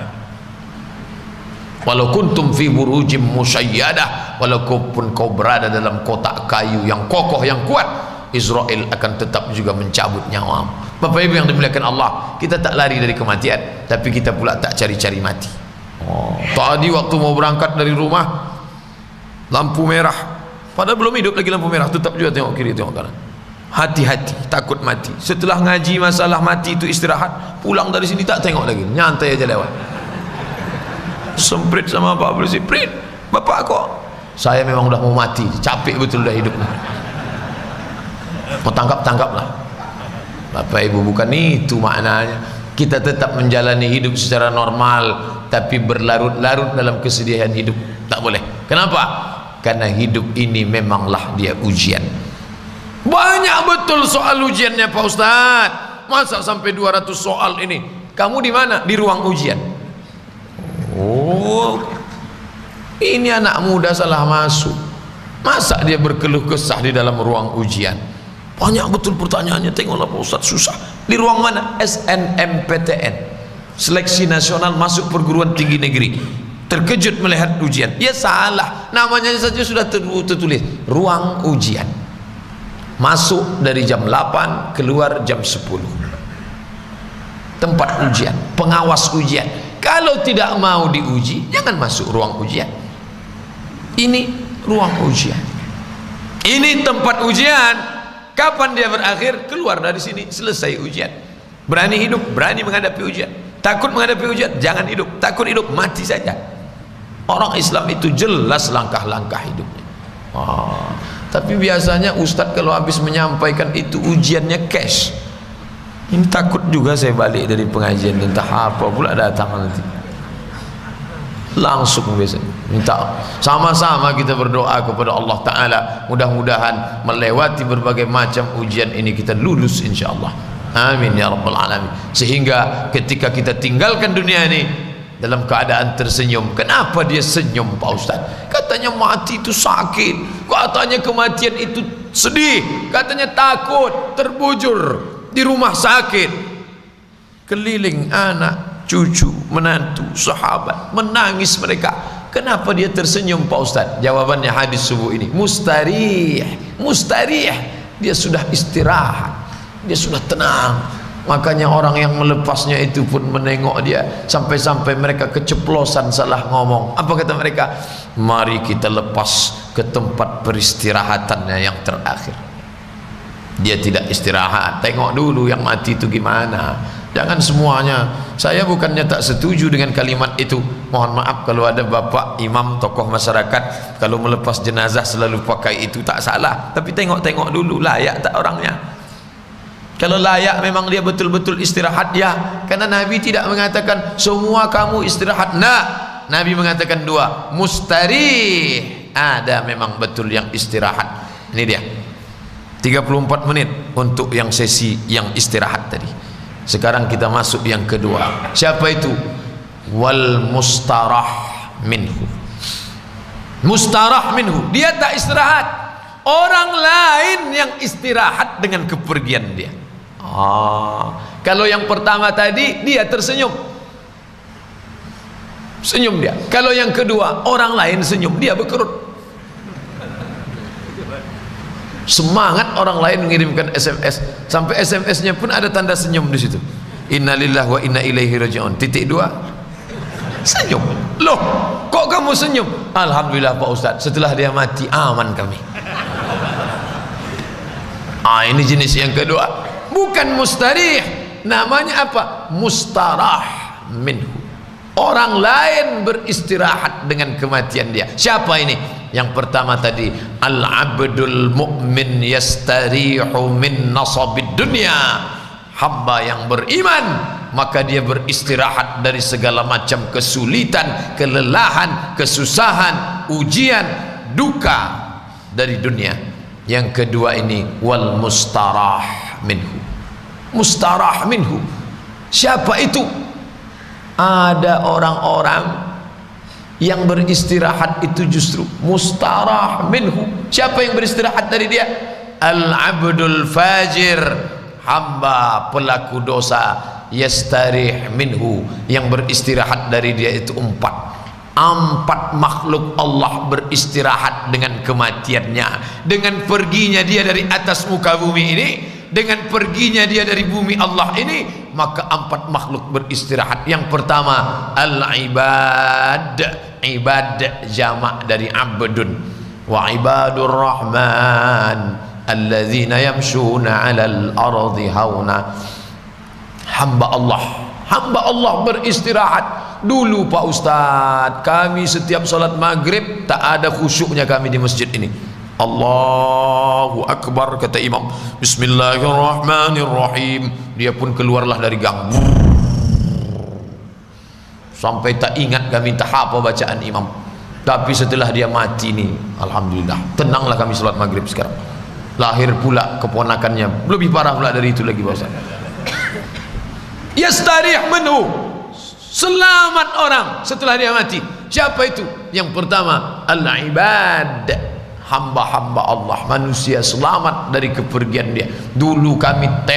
Walau kuntum fi burujim musyayyadah, walaupun kau berada dalam kotak kayu yang kokoh yang kuat, Israel akan tetap juga mencabut nyawa. Bapak Ibu yang dimuliakan Allah, kita tak lari dari kematian, tapi kita pula tak cari-cari mati. Tadi waktu mau berangkat dari rumah, lampu merah, padahal belum hidup lagi lampu merah, tetap juga tengok kiri tengok kanan. Hati-hati, takut mati. Setelah ngaji masalah mati itu istirahat, pulang dari sini tak tengok lagi, nyantai aja lewat. Semprit sama Pak Polisi, Prit, Bapak kok? Saya memang udah mau mati, capek betul udah hidup. Mau tangkap-tangkaplah. Bapak Ibu, bukan itu maknanya. Kita tetap menjalani hidup secara normal, tapi berlarut-larut dalam kesedihan hidup tak boleh. Kenapa? Karena hidup ini memanglah dia ujian. Banyak betul soal ujiannya Pak Ustadz. Masa sampai 200 soal ini? Kamu di mana? Di ruang ujian. Oh, ini anak muda salah masuk. Masa dia berkeluh kesah di dalam ruang ujian? Banyak betul pertanyaannya. Tengoklah Pak Ustadz, susah. Di ruang mana? SNMPTN, Seleksi Nasional Masuk Perguruan Tinggi Negeri. Terkejut melihat ujian. Ya salah, namanya saja sudah tertulis ruang ujian. Masuk dari jam 8, keluar jam 10. Tempat ujian, pengawas ujian. Kalau tidak mau diuji, jangan masuk ruang ujian. Ini ruang ujian, ini tempat ujian. Kapan dia berakhir? Keluar dari sini, selesai ujian. Berani hidup, berani menghadapi ujian. Takut menghadapi ujian, jangan hidup. Takut hidup, mati saja. Orang Islam itu jelas langkah-langkah hidupnya. Tapi biasanya Ustadz kalau habis menyampaikan itu ujiannya cash. Ini takut juga saya balik dari pengajian, entah apa pula datang nanti. Langsung biasanya minta sama-sama kita berdoa kepada Allah Ta'ala, mudah-mudahan melewati berbagai macam ujian ini kita lulus insyaAllah. Amin ya Rabbal Alamin. Sehingga ketika kita tinggalkan dunia ini dalam keadaan tersenyum. Kenapa dia senyum Pak Ustaz? Katanya mati itu sakit, katanya kematian itu sedih, katanya takut, terbujur di rumah sakit, keliling anak, cucu, menantu, sahabat, menangis mereka. Kenapa dia tersenyum Pak Ustaz? Jawabannya hadis subuh ini, mustarih, mustarih. Dia sudah istirahat, dia sudah tenang. Makanya orang yang melepasnya itu pun menengok dia, sampai-sampai mereka keceplosan salah ngomong. Apa kata mereka? Mari kita lepas ke tempat peristirahatannya yang terakhir. Dia tidak istirahat. Tengok dulu yang mati itu gimana. Jangan semuanya. Saya bukannya tak setuju dengan kalimat itu. Mohon maaf kalau ada bapak imam tokoh masyarakat kalau melepas jenazah selalu pakai itu, tak salah. Tapi tengok-tengok dulu layak tak orangnya. Kalau layak memang dia betul-betul istirahat ya. Karena Nabi tidak mengatakan semua kamu istirahat. Nah, Nabi mengatakan dua, mustarih, ada memang betul yang istirahat. Ini dia 34 menit untuk yang sesi yang istirahat tadi. Sekarang kita masuk yang kedua. Siapa itu? Wal mustarah minhu. Mustarah minhu, dia tak istirahat, orang lain yang istirahat dengan kepergian dia. Kalau yang pertama tadi dia tersenyum, senyum dia. Kalau yang kedua orang lain senyum, dia berkerut. Semangat orang lain mengirimkan SMS, sampai SMS-nya pun ada tanda senyum di situ. Innalillahi wa inna ilaihi raji'un. Titik 2. Senyum. Loh, kok kamu senyum? Alhamdulillah Pak Ustaz, setelah dia mati aman kami. Ini jenis yang kedua. Bukan mustarih, namanya apa? Mustarah minhu. Orang lain beristirahat dengan kematian dia. Siapa ini? Yang pertama tadi, al-abdul mu'min yastarihu min nasabid dunya. Hamba yang beriman, maka dia beristirahat dari segala macam kesulitan, kelelahan, kesusahan, ujian, duka dari dunia. Yang kedua ini, wal mustarah minhu. Mustarah minhu, siapa itu? Ada orang-orang yang beristirahat itu justru mustarah minhu. Siapa yang beristirahat dari dia? Al-abdul fajir, hamba pelaku dosa, yastarih minhu, yang beristirahat dari dia itu empat makhluk Allah beristirahat dengan kematiannya, dengan perginya dia dari atas muka bumi ini, dengan perginya dia dari bumi Allah ini, maka 4 makhluk beristirahat. Yang pertama al-ibad, ibad jamak dari abdun, wa ibadur rahman alladzina yamshuna 'alal ardi hauna. Hamba Allah beristirahat. Dulu Pak Ustadz, kami setiap salat maghrib tak ada khusyuknya kami di masjid ini. Allahu Akbar, kata imam, Bismillahirrahmanirrahim, dia pun keluarlah dari gang, sampai tak ingat kami minta apa bacaan imam. Tapi setelah dia mati nih, alhamdulillah, tenanglah kami salat maghrib sekarang. Lahir pula keponakannya, lebih parah pula dari itu lagi Pak Ustaz. Yastarih minhu, selamat orang setelah dia mati. Siapa itu? Yang pertama al-ibad, hamba-hamba Allah, manusia selamat dari kepergian dia. Dulu kami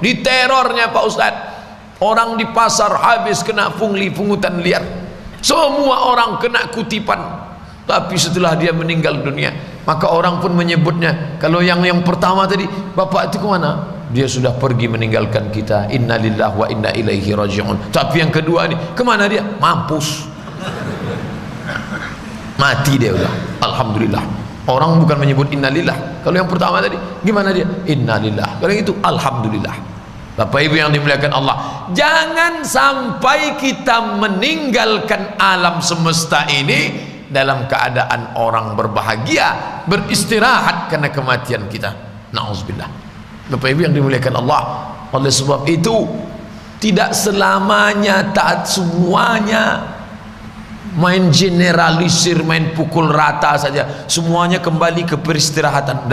diterornya Pak Ustaz. Orang di pasar habis kena pungli, pungutan liar, semua orang kena kutipan. Tapi setelah dia meninggal dunia, maka orang pun menyebutnya, kalau yang pertama tadi, bapak itu kemana? Dia sudah pergi meninggalkan kita, innalillahi wa inna ilaihi raji'un. Tapi yang kedua ini, kemana dia? Mampus, mati dia udah. Alhamdulillah, orang bukan menyebut innalillah. Kalau yang pertama tadi, gimana dia? Innalillah. Kalau yang itu, alhamdulillah. Bapak Ibu yang dimuliakan Allah, jangan sampai kita meninggalkan alam semesta ini dalam keadaan orang berbahagia, beristirahat karena kematian kita. Na'udzubillah. Bapak Ibu yang dimuliakan Allah, oleh sebab itu tidak selamanya taat semuanya main generalisir, main pukul rata saja, semuanya kembali ke peristirahatan.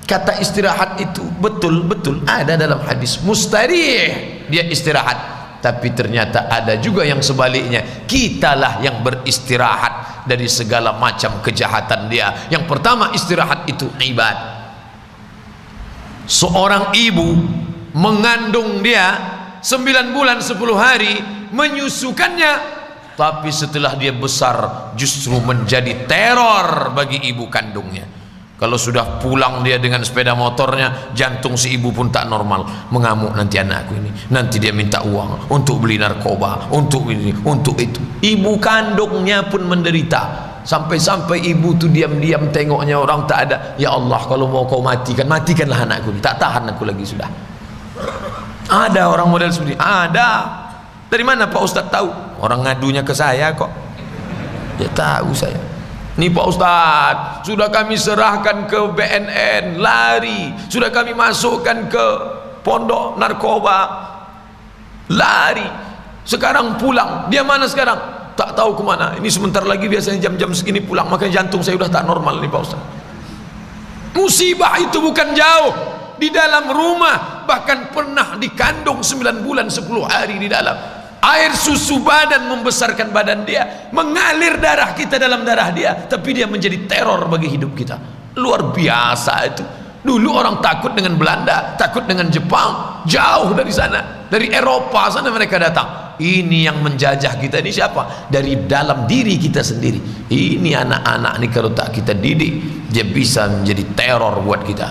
Kata istirahat itu betul-betul ada dalam hadis. Mustarih, dia istirahat. Tapi ternyata ada juga yang sebaliknya, kitalah yang beristirahat dari segala macam kejahatan dia. Yang pertama istirahat itu ibad. Seorang ibu mengandung dia 9 bulan 10 hari, menyusukannya, tapi setelah dia besar justru menjadi teror bagi ibu kandungnya. Kalau sudah pulang dia dengan sepeda motornya, jantung si ibu pun tak normal, mengamuk, nanti anakku ini, nanti dia minta uang untuk beli narkoba, untuk ini, untuk itu. Ibu kandungnya pun menderita. Sampai-sampai ibu tu diam-diam tengoknya orang tak ada. Ya Allah, kalau mau kau matikan, matikanlah anakku, tak tahan aku lagi sudah. Ada orang model seperti ini, ada. Dari mana Pak Ustaz tahu? Orang ngadunya ke saya kok. Ya tahu saya. Nih Pak Ustaz, sudah kami serahkan ke BNN, lari. Sudah kami masukkan ke pondok narkoba, lari. Sekarang pulang, dia mana sekarang? tak tahu kemana. Ini sebentar lagi biasanya jam-jam segini pulang, makanya jantung saya udah tak normal nih Pak Ustaz. Musibah itu bukan jauh, di dalam rumah, bahkan pernah dikandung 9 bulan 10 hari di dalam. Air susu badan membesarkan badan dia, mengalir darah kita dalam darah dia, tapi dia menjadi teror bagi hidup kita. Luar biasa itu. Dulu orang takut dengan Belanda, takut dengan Jepang, jauh dari sana, dari Eropa sana mereka datang. Ini yang menjajah kita ini siapa? Dari dalam diri kita sendiri. Ini anak-anak ini kalau tak kita didik, dia bisa menjadi teror buat kita.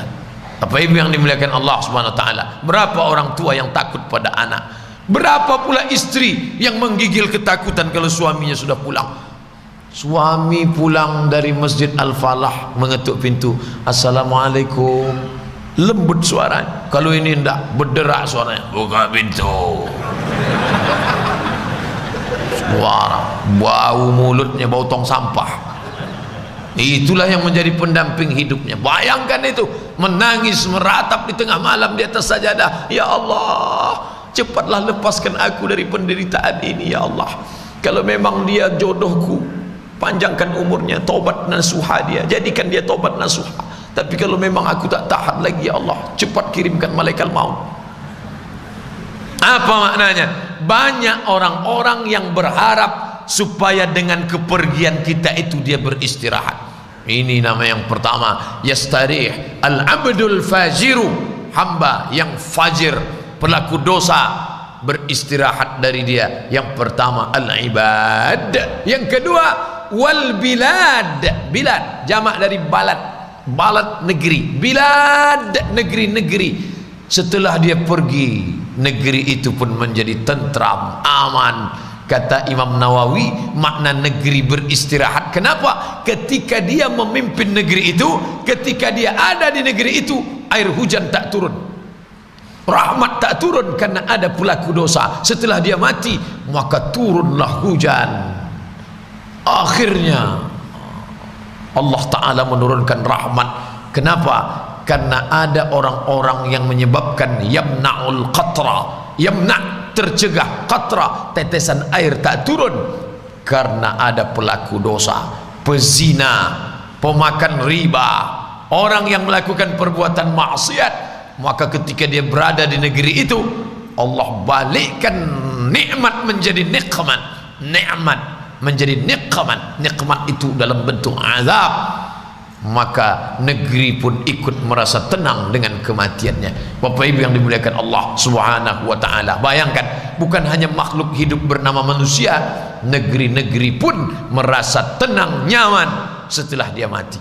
Apa ibu yang dimuliakan Allah Subhanahu wa taala? Berapa orang tua yang takut pada anak? Berapa pula istri yang menggigil ketakutan kalau suaminya sudah pulang? Suami pulang dari Masjid Al-Falah, mengetuk pintu, Assalamualaikum, lembut suaranya. Kalau ini enggak, berderak suaranya, buka pintu. Suara, bau mulutnya bau tong sampah. Itulah yang menjadi pendamping hidupnya. Bayangkan itu, menangis meratap di tengah malam di atas sajadah, ya Allah, cepatlah lepaskan aku dari penderitaan ini ya Allah. Kalau memang dia jodohku, panjangkan umurnya, tobat nasuha dia, jadikan dia tobat nasuha. Tapi kalau memang aku tak tahan lagi ya Allah, cepat kirimkan malaikat maut. Apa maknanya? Banyak orang-orang yang berharap supaya dengan kepergian kita itu dia beristirahat. Ini nama yang pertama, yastarih al-abdul fajiru, hamba yang fajir, pelaku dosa, beristirahat dari dia. Yang pertama al-ibad, yang kedua wal bilad. Bilad jamak dari balad, balad negeri, bilad negeri-negeri. Setelah dia pergi, negeri itu pun menjadi tentram, aman. Kata Imam Nawawi, makna negeri beristirahat. Kenapa? Ketika dia memimpin negeri itu, ketika dia ada di negeri itu, air hujan tak turun, rahmat tak turun, karena ada pelaku dosa. Setelah dia mati, maka turunlah hujan. Akhirnya Allah Ta'ala menurunkan rahmat. Kenapa? Karena ada orang-orang yang menyebabkan yamna'ul qatra, yamna' tercegah, qatra tetesan air tak turun, karena ada pelaku dosa, pezina, pemakan riba, orang yang melakukan perbuatan maksiat. Maka ketika dia berada di negeri itu, Allah balikkan nikmat menjadi nikmat, nikmat menjadi nikmat, nikmat itu dalam bentuk azab. Maka negeri pun ikut merasa tenang dengan kematiannya. Bapak Ibu yang dimuliakan Allah Subhanahu wa taala, bayangkan, bukan hanya makhluk hidup bernama manusia, negeri-negeri pun merasa tenang, nyaman setelah dia mati.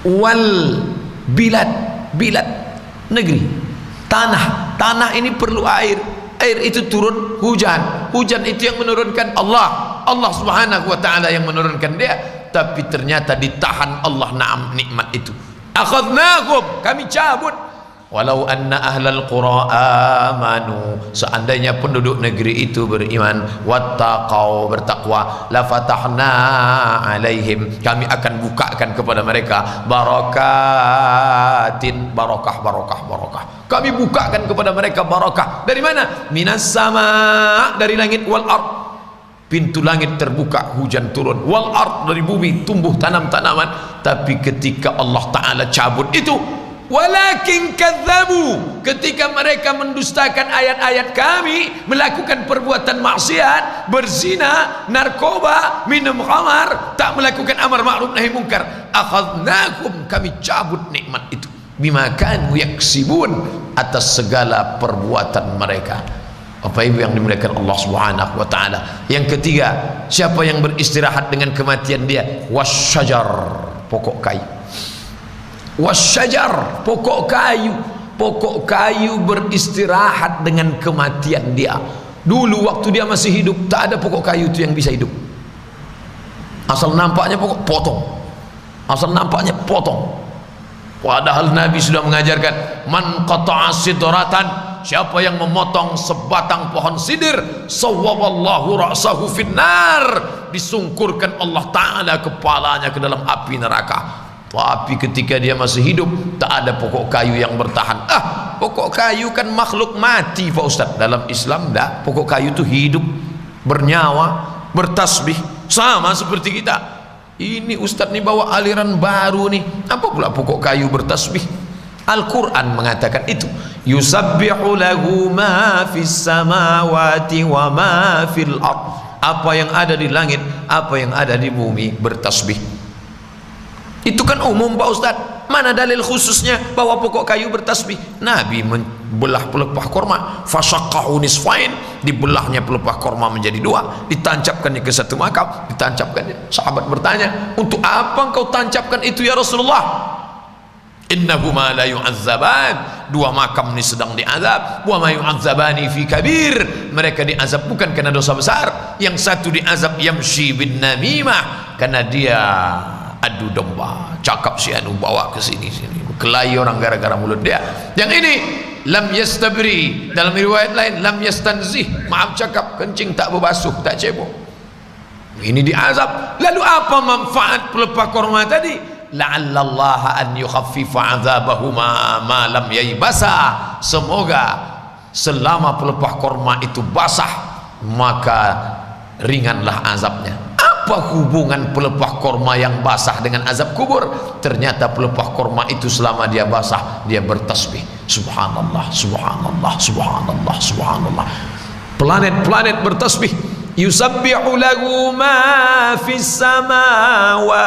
Wal bilad, bilad negeri, tanah, tanah ini perlu air, air itu turun hujan, hujan itu yang menurunkan Allah, Allah Subhanahu wa taala yang menurunkan dia. Tapi ternyata ditahan Allah na'am nikmat itu. Akhadnakum, kami cabut. Walau anna ahlal qura amanu, seandainya penduduk negeri itu beriman, wattaqau, bertakwa, la fatahna alaihim, kami akan bukakan kepada mereka barakatin, barakah, barakah, barakah. Kami bukakan kepada mereka barakah. Dari mana? Minas sama, dari langit, wal ard, pintu langit terbuka, hujan turun, wal ard, dari bumi tumbuh tanam-tanaman. Tapi ketika Allah Ta'ala cabut itu, walakin kadzabu, ketika mereka mendustakan ayat-ayat kami, melakukan perbuatan maksiat, berzina, narkoba, minum khamar, tak melakukan amar ma'ruf nahi munkar, akhadnakum, kami cabut nikmat itu, bima kanu yaksibun, atas segala perbuatan mereka. Bapak Ibu yang dimuliakan Allah Subhanahu wa taala. Yang ketiga, siapa yang beristirahat dengan kematian dia? Wasyajar, pokok kayu. Wasyajar, pokok kayu, pokok kayu beristirahat dengan kematian dia. Dulu waktu dia masih hidup, tak ada pokok kayu itu yang bisa hidup. Asal nampaknya pokok, potong. Asal nampaknya potong. Padahal Nabi sudah mengajarkan, man qata'a sidratan, siapa yang memotong sebatang pohon sidir, sawwaballahu ra'sahu finnar, disungkurkan Allah Ta'ala kepalanya ke dalam api neraka. Tapi ketika dia masih hidup, tak ada pokok kayu yang bertahan. pokok kayu kan makhluk mati Pak Ustadz. Dalam Islam enggak, pokok kayu itu hidup, bernyawa, bertasbih, sama seperti kita. Ini Ustadz nih bawa aliran baru nih, apa pula pokok kayu bertasbih? Al-Quran mengatakan itu, yusabbihu lahu ma fis samawati wa ma fil ard. Apa yang ada di langit, apa yang ada di bumi bertasbih. Itu kan umum Pak Ustadz. Mana dalil khususnya bahwa pokok kayu bertasbih? Nabi membelah pelepah korma, fasyaqahu nisfain, dibelahnya pelepah korma menjadi dua, ditancapkannya ke satu makam, ditancapkannya. Sahabat bertanya, untuk apa engkau tancapkan itu ya Rasulullah? Innahuma la yu'azzaban, dua makam ini sedang diazab. Wa ma yu'azzabani fi kabir, mereka diazab bukan karena dosa besar. Yang satu diazab yamshi bin namimah, karena dia adu domba, cakap si anu bawa ke sini kelahi orang gara-gara mulut dia. Yang ini lam yastabri, dalam riwayat lain lam yastanzih, maaf cakap kencing tak berbasuh, tak cebok. Ini diazab. Lalu apa manfaat pelepah korma tadi? La'allallaha an yukhaffifa azabahuma ma lam yaybasa, semoga selama pelepah korma itu basah maka ringanlah azabnya. Apa hubungan pelepah korma yang basah dengan azab kubur? Ternyata pelepah korma itu selama dia basah dia bertasbih, subhanallah, subhanallah, subhanallah, subhanallah. Planet-planet bertasbih, yusabbihu lahu ma fis samawati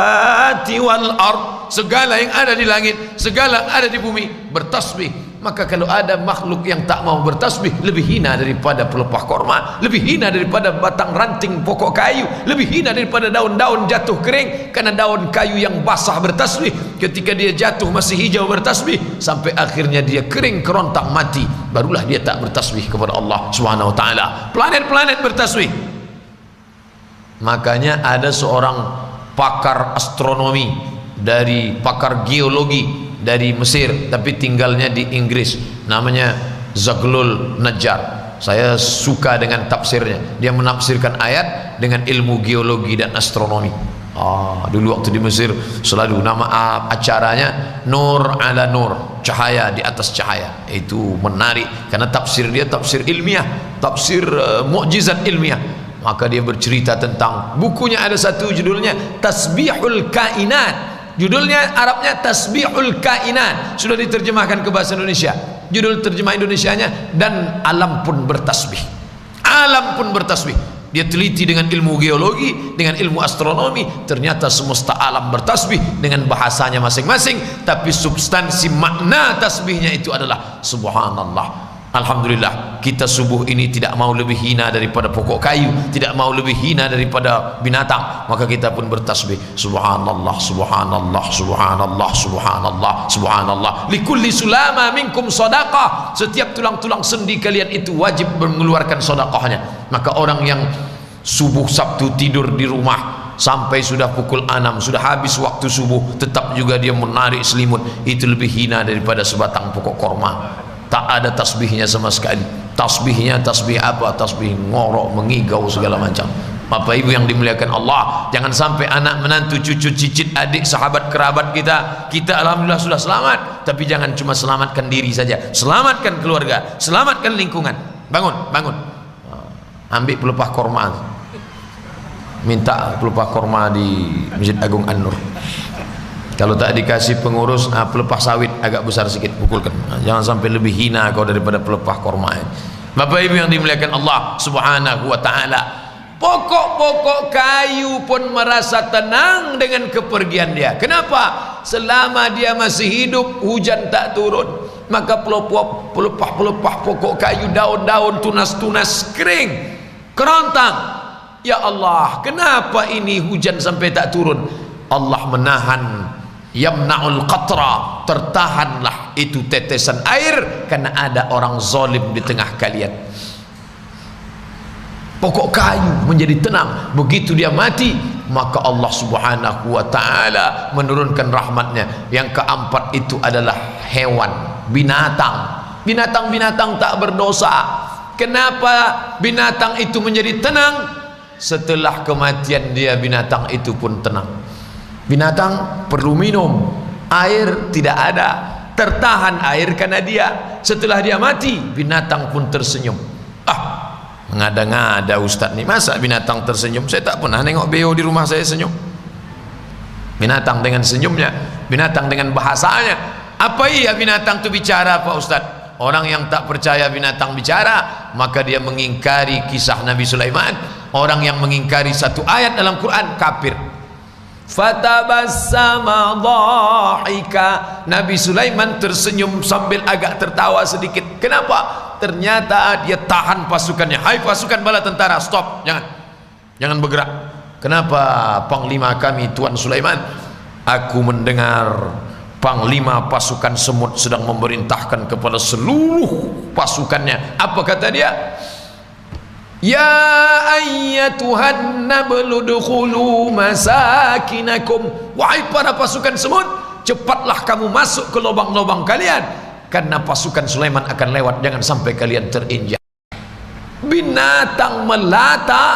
wal ard, segala yang ada di langit, segala yang ada di bumi bertasbih. Maka kalau ada makhluk yang tak mau bertasbih, lebih hina daripada pelepah korma, lebih hina daripada batang ranting pokok kayu, lebih hina daripada daun-daun jatuh kering. Karena daun kayu yang basah bertasbih, ketika dia jatuh masih hijau bertasbih, sampai akhirnya dia kering kerontang mati, barulah dia tak bertasbih kepada Allah Subhanahu wa taala. Planet-planet bertasbih. Makanya ada seorang pakar astronomi, dari pakar geologi dari Mesir tapi tinggalnya di Inggris, namanya Zaglul Najjar. Saya suka dengan tafsirnya. Dia menafsirkan ayat dengan ilmu geologi dan astronomi. Dulu waktu di Mesir selalu nama acaranya Nur ala Nur, cahaya di atas cahaya. Itu menarik karena tafsir dia tafsir ilmiah, tafsir mukjizat ilmiah. Maka dia bercerita tentang bukunya, ada satu judulnya Tasbihul Kainat. Judulnya Arabnya Tasbihul Kainat, sudah diterjemahkan ke bahasa Indonesia. Judul terjemah Indonesianya dan alam pun bertasbih. Alam pun bertasbih. Dia teliti dengan ilmu geologi, dengan ilmu astronomi, ternyata semesta alam bertasbih dengan bahasanya masing-masing, tapi substansi makna tasbihnya itu adalah subhanallah. Alhamdulillah, kita subuh ini tidak mau lebih hina daripada pokok kayu, tidak mau lebih hina daripada binatang, maka kita pun bertasbih subhanallah, subhanallah, subhanallah, subhanallah, subhanallah. Likulli sulama minkum sadaqah, setiap tulang-tulang sendi kalian itu wajib mengeluarkan sedekahnya. Maka orang yang subuh Sabtu tidur di rumah sampai sudah pukul 6, sudah habis waktu subuh, tetap juga dia menarik selimut, itu lebih hina daripada sebatang pokok korma. Tak ada tasbihnya sama sekali. Tasbihnya tasbih apa? Tasbih ngorok, mengigau, segala macam. Bapak Ibu yang dimuliakan Allah, jangan sampai anak menantu, cucu, cicit, adik, sahabat, kerabat kita alhamdulillah sudah selamat, tapi jangan cuma selamatkan diri saja, selamatkan keluarga, selamatkan lingkungan. Bangun, bangun. Ambil pelepah korma, minta pelepah korma di Masjid Agung An-Nur. Kalau tak dikasih pengurus, pelepah sawit agak besar sedikit, pukulkan. Jangan sampai lebih hina kau daripada pelepah korma. Bapak Ibu yang dimuliakan Allah Subhanahu wa taala, pokok-pokok kayu pun merasa tenang dengan kepergian dia. Kenapa? Selama dia masih hidup, hujan tak turun, maka pelepah-pelepah pokok kayu, daun-daun, tunas-tunas kering, kerontang. Ya Allah, kenapa ini hujan sampai tak turun? Allah menahan, yamna'ul qatra, tertahanlah itu tetesan air karena ada orang zalim di tengah kalian. Pokok kayu menjadi tenang. Begitu dia mati, maka Allah Subhanahu wa ta'ala menurunkan rahmatnya. Yang keempat itu adalah hewan, binatang. Binatang-binatang tak berdosa. Kenapa binatang itu menjadi tenang? Setelah kematian dia, binatang itu pun tenang. Binatang perlu minum, air tidak ada, tertahan air karena dia. Setelah dia mati, binatang pun tersenyum. Mengada-ngada Ustaz nih, masa binatang tersenyum? Saya tak pernah nengok beo di rumah saya senyum. Binatang dengan senyumnya, binatang dengan bahasanya. Apa iya binatang itu bicara Pak Ustaz? Orang yang tak percaya binatang bicara, maka dia mengingkari kisah Nabi Sulaiman. Orang yang mengingkari satu ayat dalam Quran, kafir. Fatabassama dhahika, Nabi Sulaiman tersenyum sambil agak tertawa sedikit. Kenapa? Ternyata dia tahan pasukannya. Hai pasukan bala tentara, stop, jangan bergerak. Kenapa panglima kami Tuan Sulaiman? Aku mendengar panglima pasukan semut sedang memerintahkan kepada seluruh pasukannya. Apa kata dia? Ya ayyatuhan nablu dukhulu masakinakum, wahai para pasukan semut, cepatlah kamu masuk ke lubang-lubang kalian, karena pasukan Sulaiman akan lewat, jangan sampai kalian terinjak. Binatang melata,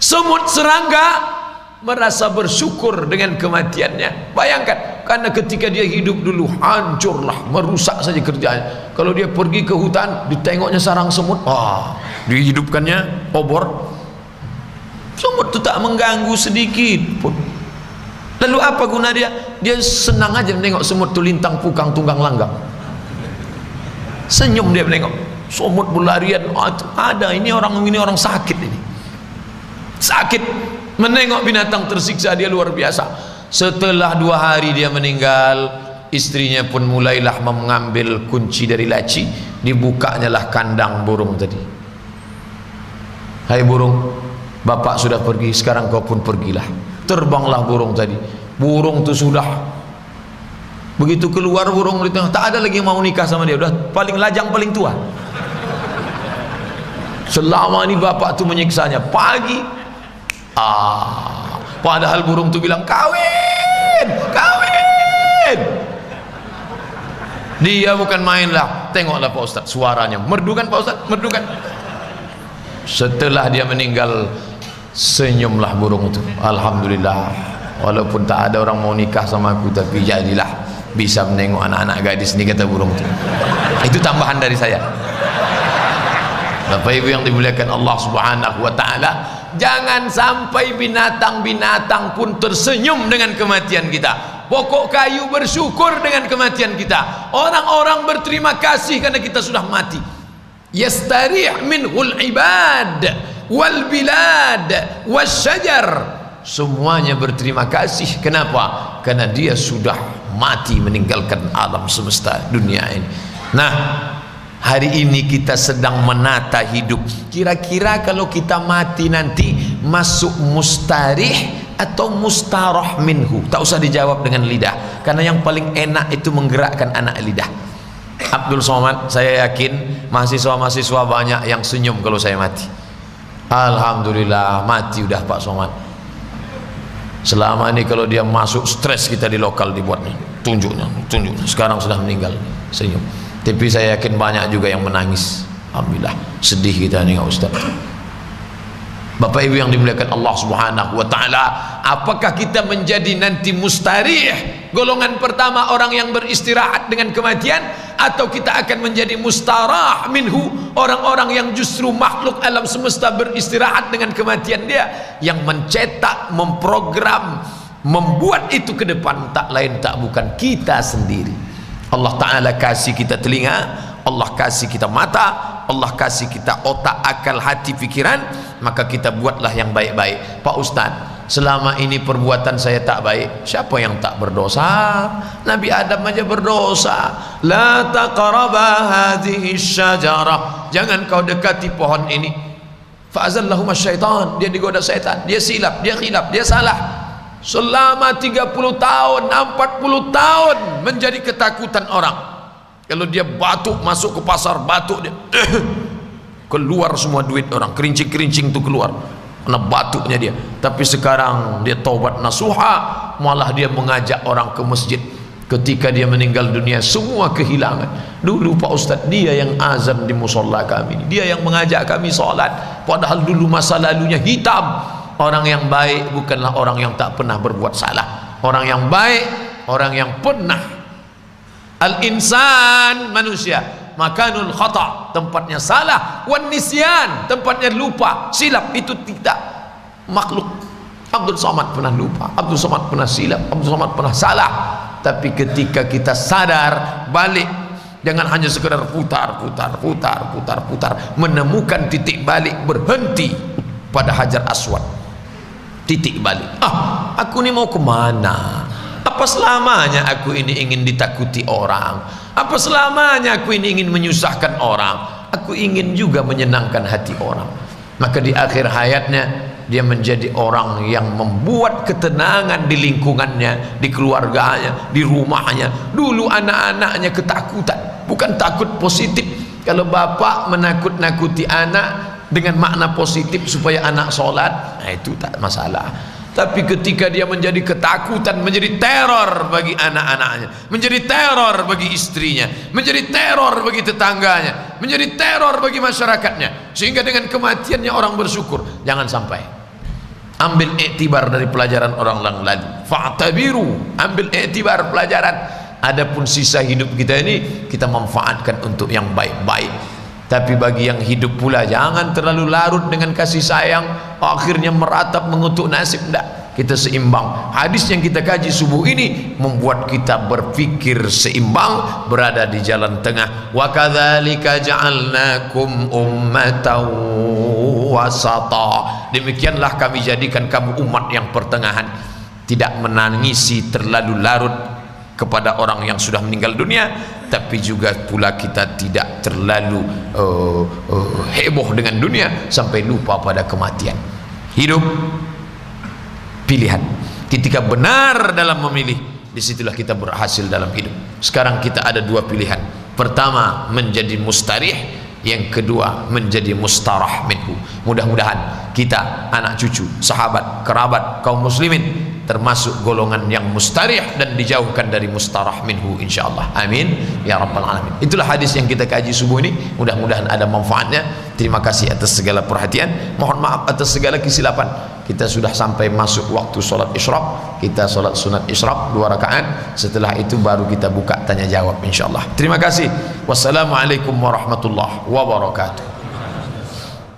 semut serangga merasa bersyukur dengan kematiannya. Bayangkan, karena ketika dia hidup dulu hancurlah, merusak saja kerjanya. Kalau dia pergi ke hutan, ditengoknya sarang semut, dihidupkannya obor. Semut itu tak mengganggu sedikit pun. Lalu apa guna dia? Dia senang aja menengok semut itu lintang pukang tunggang langgang. Senyum dia menengok semut berlarian. Ada ini orang sakit ini. Sakit menengok binatang tersiksa, dia luar biasa. Setelah 2 hari dia meninggal, istrinya pun mulailah mengambil kunci dari laci, dibukanya lah kandang burung tadi. Hai burung, bapak sudah pergi, sekarang kau pun pergilah. Terbanglah burung tadi. Burung itu sudah begitu keluar, burung di tengah, tak ada lagi yang mau nikah sama dia, udah paling lajang, paling tua. Selama ini bapak tu menyiksanya. Pagi padahal burung tu bilang kawin. Dia bukan main lah. Tengoklah Pak Ustaz, suaranya merdu kan Pak Ustaz, merdu kan. Setelah dia meninggal, senyumlah burung itu. Alhamdulillah, walaupun tak ada orang mau nikah sama aku, tapi jadilah bisa menengok anak-anak gadis ni, kata burung itu. Itu tambahan dari saya. Bapak Ibu yang dimuliakan Allah Subhanahu wa taala, jangan sampai binatang-binatang pun tersenyum dengan kematian kita. Pokok kayu bersyukur dengan kematian kita. Orang-orang berterima kasih karena kita sudah mati. Yastarih minhul ibad wal bilad wasyajar, semuanya berterima kasih. Kenapa? Karena dia sudah mati, meninggalkan alam semesta dunia ini. Nah, hari ini kita sedang menata hidup. Kira-kira kalau kita mati nanti masuk mustarih atau mustarah minhu? Tak usah dijawab dengan lidah, karena yang paling enak itu menggerakkan anak lidah. Abdul Somad, saya yakin mahasiswa-mahasiswa banyak yang senyum kalau saya mati. Alhamdulillah, mati udah Pak Somad. Selama ini kalau dia masuk stres kita di lokal dibuatnya, tunjuknya. Sekarang sudah meninggal, senyum. Tapi saya yakin banyak juga yang menangis. Alhamdulillah, sedih kita nih Ustaz. Bapak Ibu yang dimuliakan Allah Subhanahu wa taala, apakah kita menjadi nanti mustarih, golongan pertama orang yang beristirahat dengan kematian, atau kita akan menjadi mustarah minhu, orang-orang yang justru makhluk alam semesta beristirahat dengan kematian dia, yang mencetak, memprogram, membuat itu ke depan tak lain tak bukan kita sendiri. Allah Ta'ala kasih kita telinga, Allah kasih kita mata, Allah kasih kita otak, akal, hati, pikiran, maka kita buatlah yang baik-baik. Pak Ustaz, selama ini perbuatan saya tak baik, siapa yang tak berdosa? Nabi Adam aja berdosa. La taqraba hadhihi syajarah, jangan kau dekati pohon ini. Fa'azallahuma syaitan, dia digoda syaitan, dia silap, dia khilaf, dia salah. Selama 30 tahun, 40 tahun menjadi ketakutan orang. Kalau dia batuk, masuk ke pasar batuk, dia keluar semua duit orang, kerincing-kerincing itu keluar karena batuknya dia. Tapi sekarang dia taubat nasuha, malah dia mengajak orang ke masjid. Ketika dia meninggal dunia, semua kehilangan. Dulu Pak Ustaz, dia yang azan di musola kami, dia yang mengajak kami sholat, padahal dulu masa lalunya hitam. Orang yang baik bukanlah orang yang tak pernah berbuat salah. Orang yang baik, orang yang pernah Al-insan, manusia, makanul khata, tempatnya salah, wan nisyan, tempatnya lupa, silap. Itu tidak makhluk. Abdul Somad pernah lupa, Abdul Somad pernah silap, Abdul Somad pernah salah. Tapi ketika kita sadar, balik, jangan hanya sekedar putar, menemukan titik balik, berhenti pada Hajar Aswad. Titik balik, aku ini mau kemana? Apa selamanya aku ini ingin ditakuti orang? Apa selamanya aku ini ingin menyusahkan orang? Aku ingin juga menyenangkan hati orang. Maka di akhir hayatnya dia menjadi orang yang membuat ketenangan di lingkungannya, di keluarganya, di rumahnya. Dulu anak-anaknya ketakutan, bukan takut positif. Kalau bapak menakut-nakuti anak dengan makna positif supaya anak sholat, nah itu tak masalah. Tapi ketika dia menjadi ketakutan, menjadi teror bagi anak-anaknya, menjadi teror bagi istrinya, menjadi teror bagi tetangganya, menjadi teror bagi masyarakatnya, sehingga dengan kematiannya orang bersyukur. Jangan sampai. Ambil iktibar dari pelajaran orang lalu. Fa'tabiru, ambil iktibar pelajaran. Adapun sisa hidup kita ini kita manfaatkan untuk yang baik-baik. Tapi bagi yang hidup pula, jangan terlalu larut dengan kasih sayang, akhirnya meratap mengutuk nasib. Tidak, kita seimbang. Hadis yang kita kaji subuh ini membuat kita berpikir seimbang, berada di jalan tengah. Wa kadzalika ja'alnakum ummatan wasata. Demikianlah kami jadikan kamu umat yang pertengahan, tidak menangisi terlalu larut kepada orang yang sudah meninggal dunia, tapi juga pula kita tidak terlalu heboh dengan dunia sampai lupa pada kematian. Hidup pilihan. Ketika benar dalam memilih, disitulah kita berhasil dalam hidup. Sekarang kita ada dua pilihan. Pertama, menjadi mustarih. Yang kedua, menjadi mustarah minhu. Mudah-mudahan kita, anak cucu, sahabat, kerabat, kaum muslimin termasuk golongan yang mustarih dan dijauhkan dari mustarah minhu, insyaallah. Amin ya rabbal alamin. Itulah hadis yang kita kaji subuh ini. Mudah-mudahan ada manfaatnya. Terima kasih atas segala perhatian. Mohon maaf atas segala kesilapan. Kita sudah sampai masuk waktu solat isyraq. Kita solat sunat isyraq 2 rakaat. Setelah itu baru kita buka tanya jawab, insyaallah. Terima kasih. Wassalamualaikum warahmatullahi wabarakatuh.